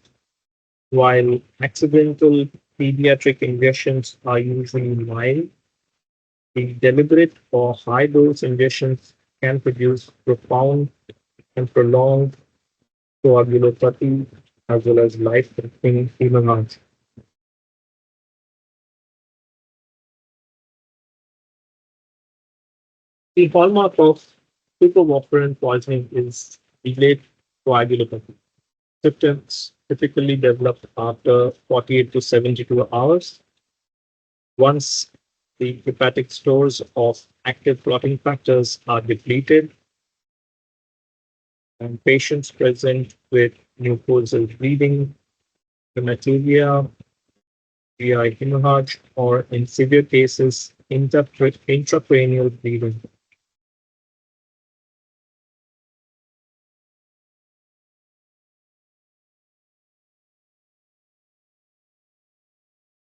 while accidental pediatric injections are usually mild. The deliberate or high-dose injections can produce profound and prolonged coagulopathy as well as life-threatening hemorrhage. The hallmark of superwarfarin poisoning is delayed coagulopathy. Symptoms typically develop after 48 to 72 hours. Once the hepatic stores of active clotting factors are depleted, and patients present with mucosal bleeding, hematuria, GI hemorrhage, or in severe cases, intracranial bleeding.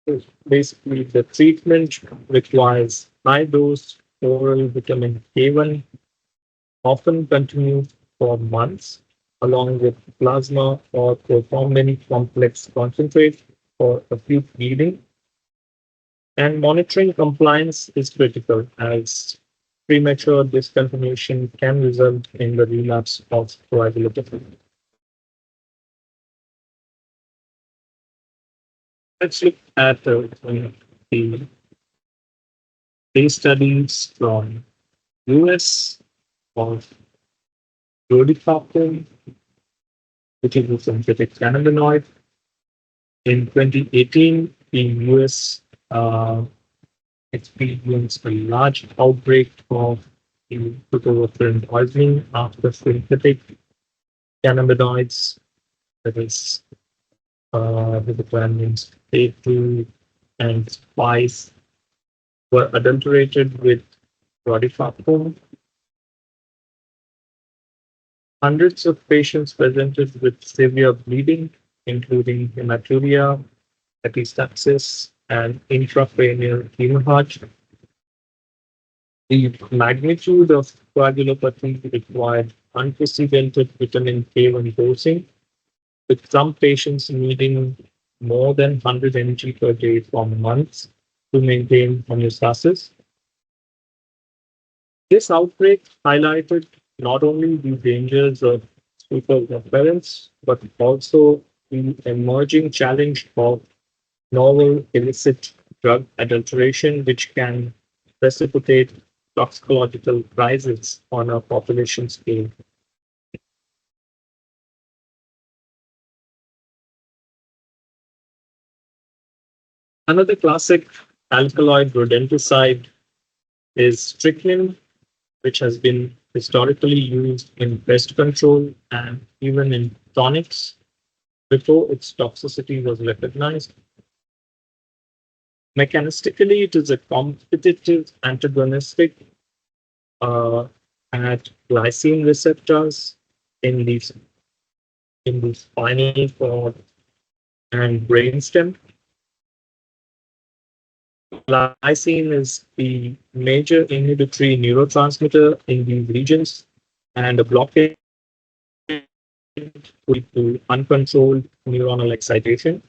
So basically, the treatment requires high dose oral vitamin K1, often continued for months, along with plasma or prothrombin complex concentrate for acute bleeding. And monitoring compliance is critical as premature discontinuation can result in the relapse of coagulopathy. Let's look at the case studies from US of rodifacoum, which is a synthetic cannabinoid. In 2018, the US experienced a large outbreak of photoreferent poisoning after synthetic cannabinoids, that is, with the brand names A2 and Spice, were adulterated with rodifacoum. Hundreds of patients presented with severe bleeding, including hematuria, epistaxis, and intracranial hemorrhage. The magnitude of coagulopathy required unprecedented vitamin K1 dosing, with some patients needing more than 100 mg per day for months to maintain homeostasis. This outbreak highlighted not only the dangers of super repellents, but also the emerging challenge of novel illicit drug adulteration, which can precipitate toxicological crises on a population scale. Another classic alkaloid rodenticide is strychnine, which has been historically used in pest control and even in tonics before its toxicity was recognized. Mechanistically, it is a competitive antagonistic uh, at glycine receptors in the spinal cord and brainstem. Glycine is the major inhibitory neurotransmitter in these regions, and a blockage would lead to uncontrolled neuronal excitation.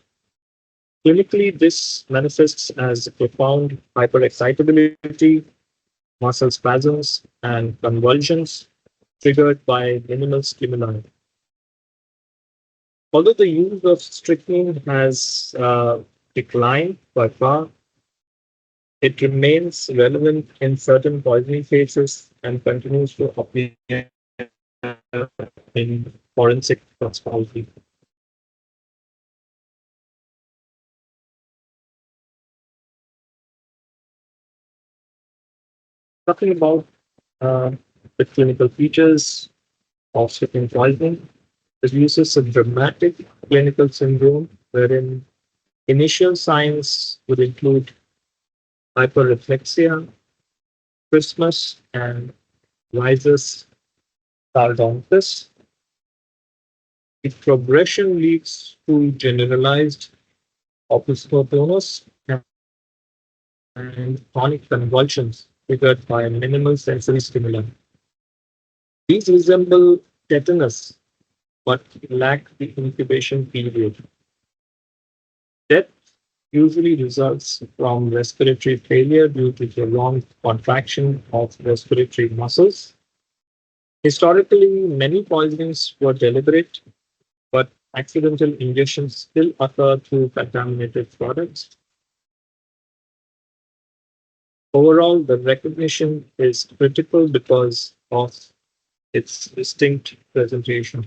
Clinically, this manifests as profound hyperexcitability, muscle spasms, and convulsions triggered by minimal stimuli. Although the use of strychnine has declined by far, it remains relevant in certain poisoning cases and continues to appear in forensic toxicology. Talking about uh, the clinical features of strychnine poisoning, it uses a dramatic clinical syndrome wherein initial signs would include hyperreflexia, trismus, and rhizus sardonychus. The progression leads to generalized opisthotonus and tonic convulsions triggered by minimal sensory stimuli. These resemble tetanus but lack the incubation period. Death usually results from respiratory failure due to prolonged contraction of respiratory muscles. Historically, many poisonings were deliberate, but accidental ingestions still occur through contaminated products. Overall, the recognition is critical because of its distinct presentation.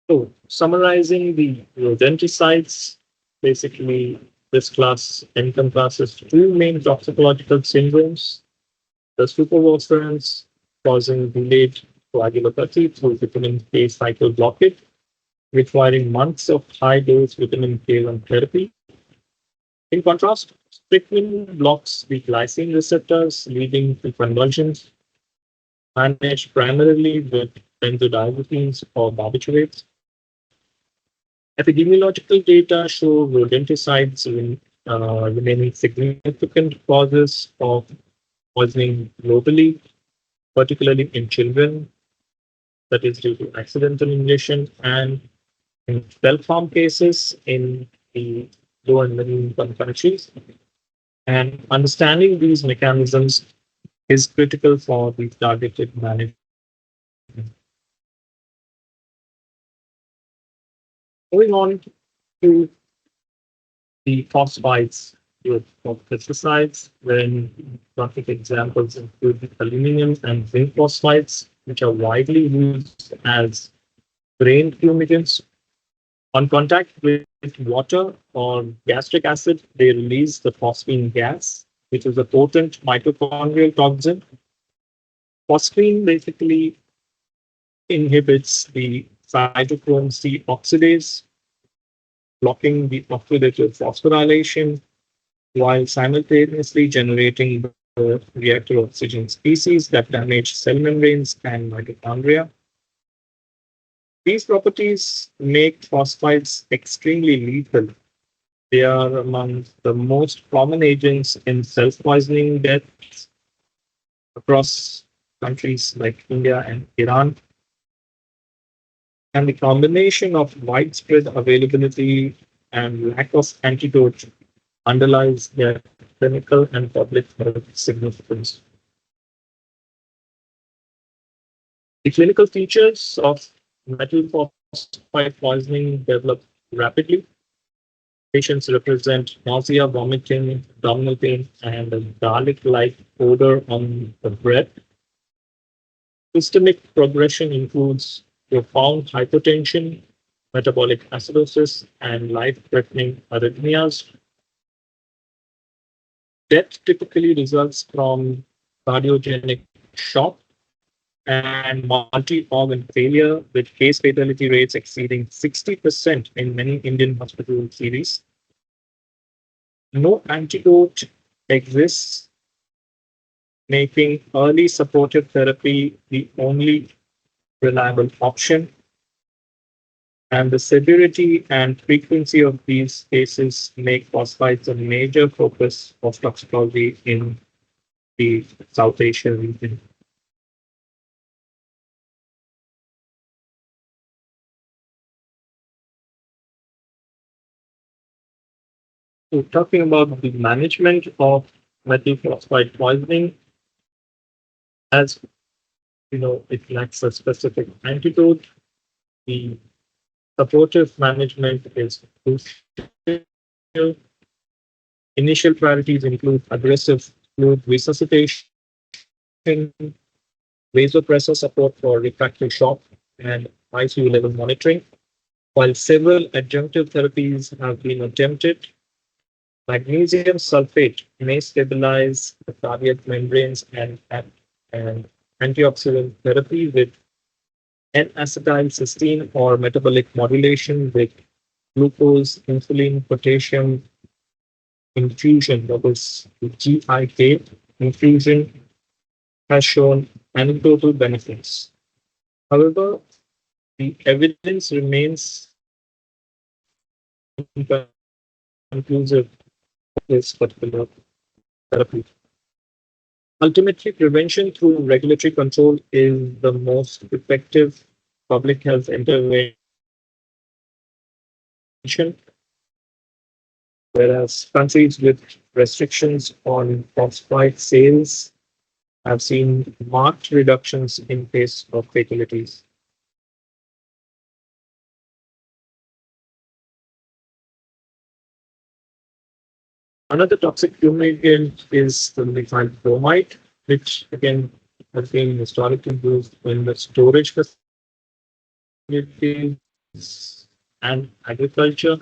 So, summarizing the rodenticides, basically, this class encompasses two main toxicological syndromes: the supervolsarans causing delayed coagulopathy through vitamin K cycle blockade, requiring months of high dose vitamin K1 therapy. In contrast, strychnine blocks the glycine receptors, leading to convulsions managed primarily with benzodiazepines or barbiturates. Epidemiological data show rodenticides remaining significant causes of poisoning globally, particularly in children, that is due to accidental ingestion, and in self-harm cases in the low and middle income countries. And understanding these mechanisms is critical for the targeted management. Moving on to the phosphides of pesticides, when graphic examples include aluminum and zinc phosphides, which are widely used as grain fumigants. On contact with water or gastric acid, they release the phosphine gas, which is a potent mitochondrial toxin. Phosphine basically inhibits the cytochrome C oxidase, blocking the oxidative phosphorylation while simultaneously generating the reactor oxygen species that damage cell membranes and mitochondria. These properties make phosphides extremely lethal. They are among the most common agents in self-poisoning deaths across countries like India and Iran. And the combination of widespread availability and lack of antidote underlies their clinical and public health significance. The clinical features of metal phosphide poisoning develop rapidly. Patients represent nausea, vomiting, abdominal pain, and a garlic-like odor on the breath. Systemic progression includes profound hypotension, metabolic acidosis, and life-threatening arrhythmias. Death typically results from cardiogenic shock and multi-organ failure, with case fatality rates exceeding 60% in many Indian hospital series. No antidote exists, making early supportive therapy the only reliable option. And the severity and frequency of these cases make phosphides a major focus of toxicology in the South Asia region. So talking about the management of metal phosphide poisoning, as you know, it lacks a specific antidote. The supportive management is crucial. Initial priorities include aggressive fluid resuscitation, vasopressor support for refractory shock, and ICU level monitoring. While several adjunctive therapies have been attempted, magnesium sulfate may stabilize the cardiac membranes and antioxidant therapy with N-acetylcysteine or metabolic modulation with glucose, insulin, potassium infusion, that is GIK infusion, has shown anecdotal benefits. However, the evidence remains inconclusive for this particular therapy. Ultimately, prevention through regulatory control is the most effective public health intervention, whereas countries with restrictions on phosphate sales have seen marked reductions in case of fatalities. Another toxic fumigant is the methyl bromide, which again has been historically used in the storage facilities and agriculture.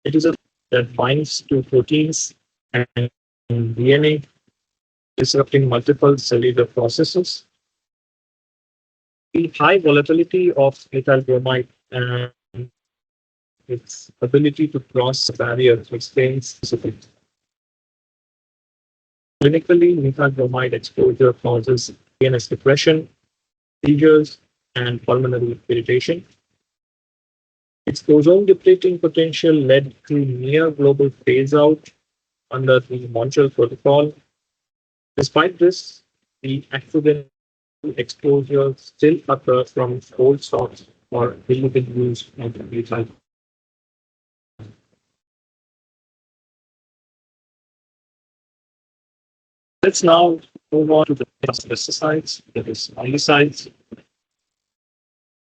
It is a that binds to proteins and DNA, disrupting multiple cellular processes. The high volatility of methyl bromide and its ability to cross barriers explains specific. Clinically, methyl bromide exposure causes CNS depression, seizures, and pulmonary irritation. Its ozone depleting potential led to near global phase out under the Montreal Protocol. Despite this, the accidental exposure still occurs from old stocks or illegal use of methyl. Let's now move on to the pesticides, that is fungicides,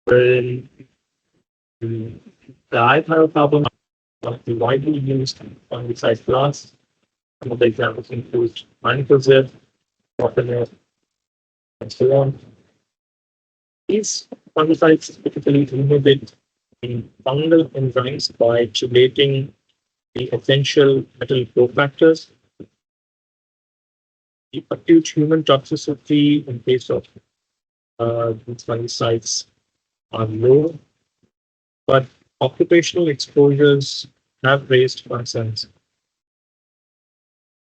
wherein the dihydrocarbon are the widely used fungicide class. Some of the examples include mancozeb, propanol, and so on. These fungicides typically inhibit the fungal enzymes by chelating the essential metal cofactors. The acute human toxicity in case of these fungicides are low, but occupational exposures have raised concerns.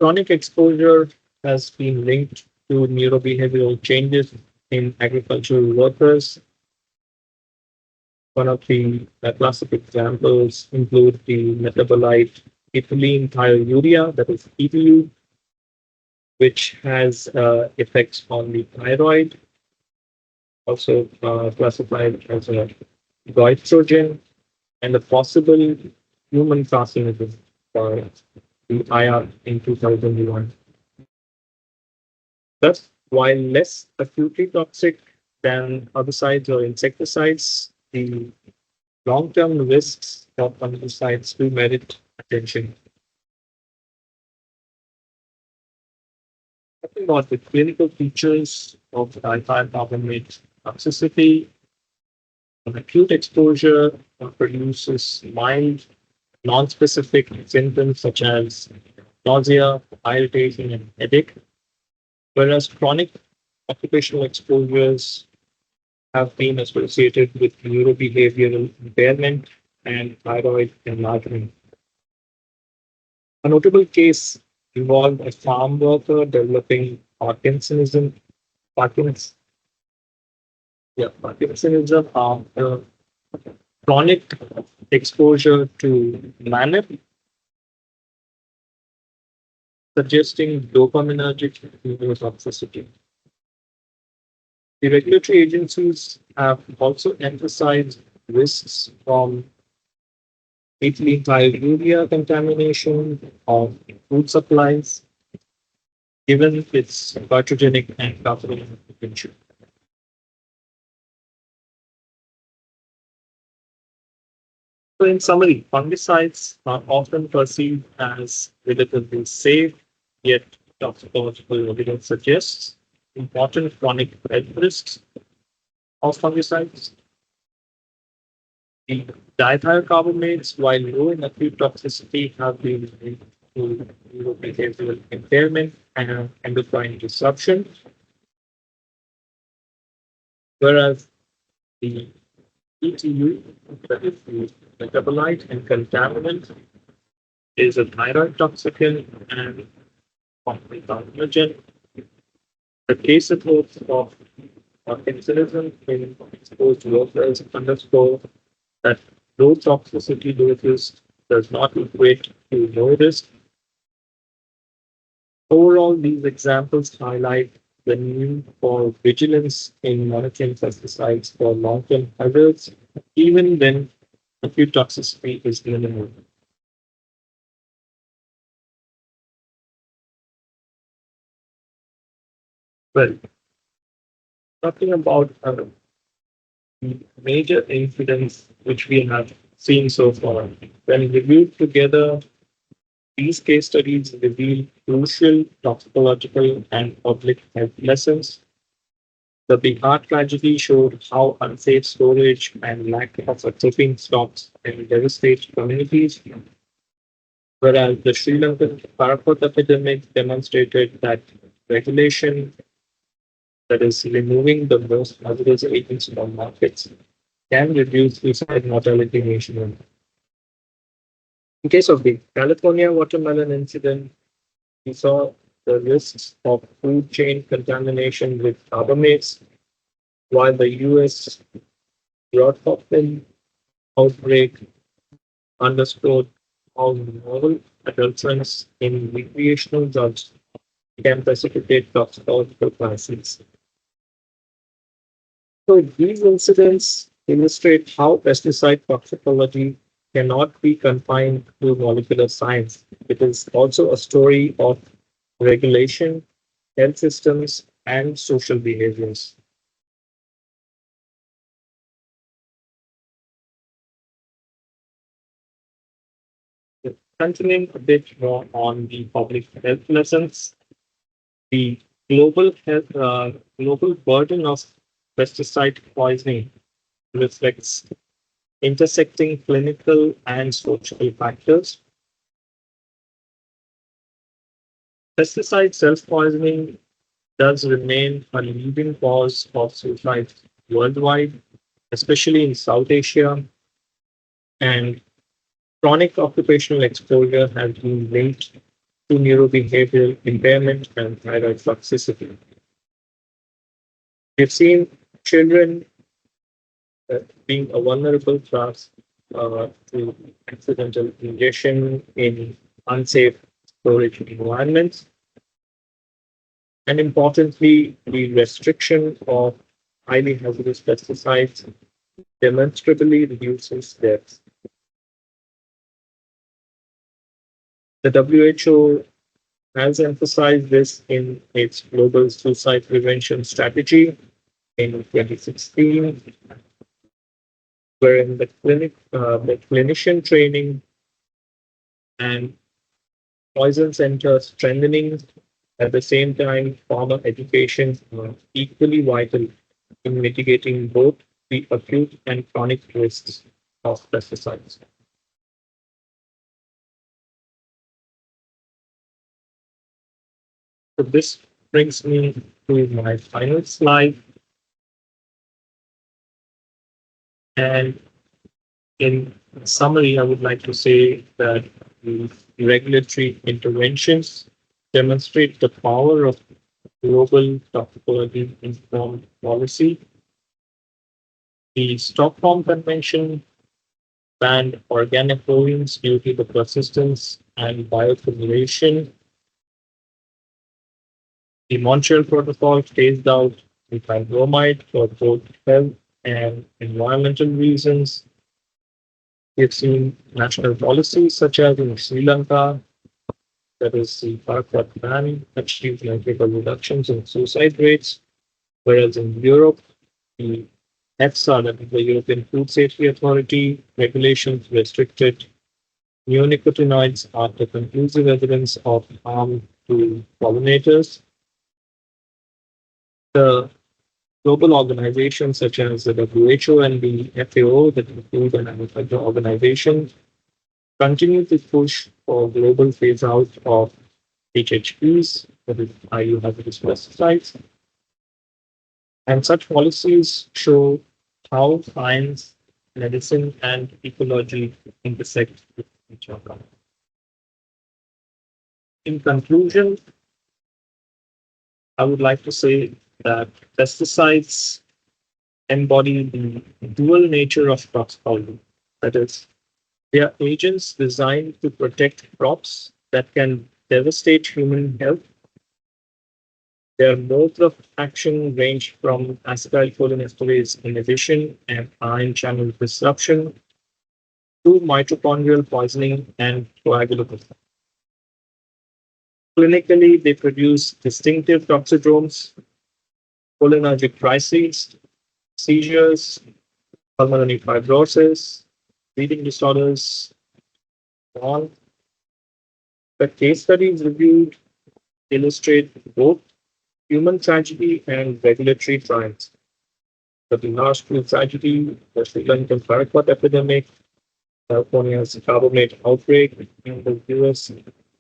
Chronic exposure has been linked to neurobehavioral changes in agricultural workers. One of the classic examples include the metabolite ethylene thiourea, that is ETU, which has effects on the thyroid, also classified as a goitrogen, and a possible human carcinogen. by the IR in 2001. Thus, while less acutely toxic than herbicides or insecticides, the long-term risks of fungicides do merit attention. Talking about the clinical features of dicarbonate toxicity, an acute exposure produces mild, non-specific symptoms such as nausea, irritation, and headache, whereas chronic occupational exposures have been associated with neurobehavioral impairment and thyroid enlargement. A notable case involved a farm worker developing Parkinson's, Parkinsonism after chronic exposure to manip, suggesting dopaminergic neurotoxicity. The regulatory agencies have also emphasized risks from methylhydruria contamination of food supplies, given its pathogenic and pathogenic potential. So, in summary, fungicides are often perceived as relatively safe, yet toxicological evidence suggests important chronic health risks of fungicides. The diethylcarbonates, while low in acute toxicity, have been linked to neurobehavioral impairment and endocrine disruption, whereas the ETU, that is the metabolite and contaminant, is a thyroid toxicant and carcinogen. The case reports of incidence in exposed workers underscore that low toxicity doses does not equate to no risk. Overall, these examples highlight the need for vigilance in monitoring pesticides for long-term hazards, even when acute toxicity is minimal. Well, talking about the major incidents which we have seen so far, when reviewed together, these case studies reveal crucial toxicological and public health lessons. The Bihar tragedy showed how unsafe storage and lack of equipping stocks can devastate communities, whereas the Sri Lankan paraquat epidemic demonstrated that regulation, that is, removing the most hazardous agents from markets, can reduce suicide mortality nationwide. In case of the California watermelon incident, we saw the risks of food chain contamination with carbamates, while the US Rhodopsin outbreak underscored how novel adulterants in recreational drugs can precipitate toxicological crises. So these incidents illustrate how pesticide toxicology cannot be confined to molecular science. It is also a story of regulation, health systems, and social behaviors. Continuing a bit more on the public health lessons, the global burden of pesticide poisoning reflects intersecting clinical and social factors. Pesticide self-poisoning does remain a leading cause of suicide worldwide, especially in South Asia, and chronic occupational exposure has been linked to neurobehavioral impairment and thyroid toxicity. We've seen children being a vulnerable class to accidental ingestion in unsafe storage environments. And importantly, the restriction of highly hazardous pesticides demonstrably reduces deaths. The WHO has emphasized this in its global suicide prevention strategy in 2016, wherein the clinician training and poison center strengthening at the same time farmer education are equally vital in mitigating both the acute and chronic risks of pesticides. So this brings me to my final slide, and in summary, I would like to say that the regulatory interventions demonstrate the power of global toxicology informed policy. The Stockholm Convention banned organic pollutants due to the persistence and bioaccumulation. The Montreal Protocol phased out methyl bromide for both health and environmental reasons. We've seen national policies such as in Sri Lanka, that is the Paraquat ban, achieved measurable reductions in suicide rates, whereas in Europe, the EFSA, that is the European Food Safety Authority, regulations restricted neonicotinoids after conclusive evidence of harm to pollinators. The global organizations such as the WHO and the FAO, the Food and Agriculture Organization, continue to push for global phase out of HHPs, that is highly hazardous pesticides. And such policies show how science, medicine, and ecology intersect with each other. In conclusion, I would like to say that pesticides embody the dual nature of toxicology. That is, they are agents designed to protect crops that can devastate human health. Their modes of action range from acetylcholinesterase inhibition and ion channel disruption to mitochondrial poisoning and coagulopathy. Clinically, they produce distinctive toxidromes, cholinergic crises, seizures, pulmonary fibrosis, bleeding disorders, so on. The case studies reviewed illustrate both human tragedy and regulatory triumphs. The last two tragedy, the Sri Lankan paraquat epidemic, California's carbonate outbreak, and the US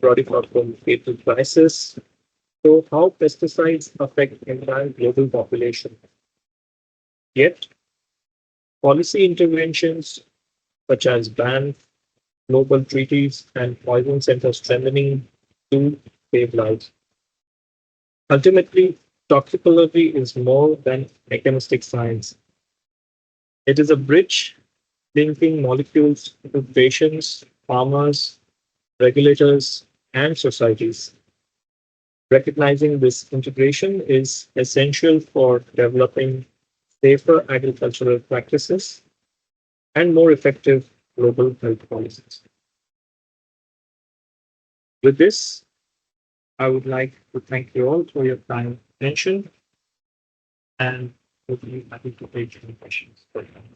Rhodochrosum fatal crisis, show how pesticides affect entire global population. Yet, policy interventions such as bans, global treaties, and poison center strengthening do save lives. Ultimately, toxicology is more than mechanistic science. It is a bridge linking molecules to patients, farmers, regulators, and societies. Recognizing this integration is essential for developing safer agricultural practices and more effective global health policies. With this, I would like to thank you all for your time and attention and would be happy to take any questions.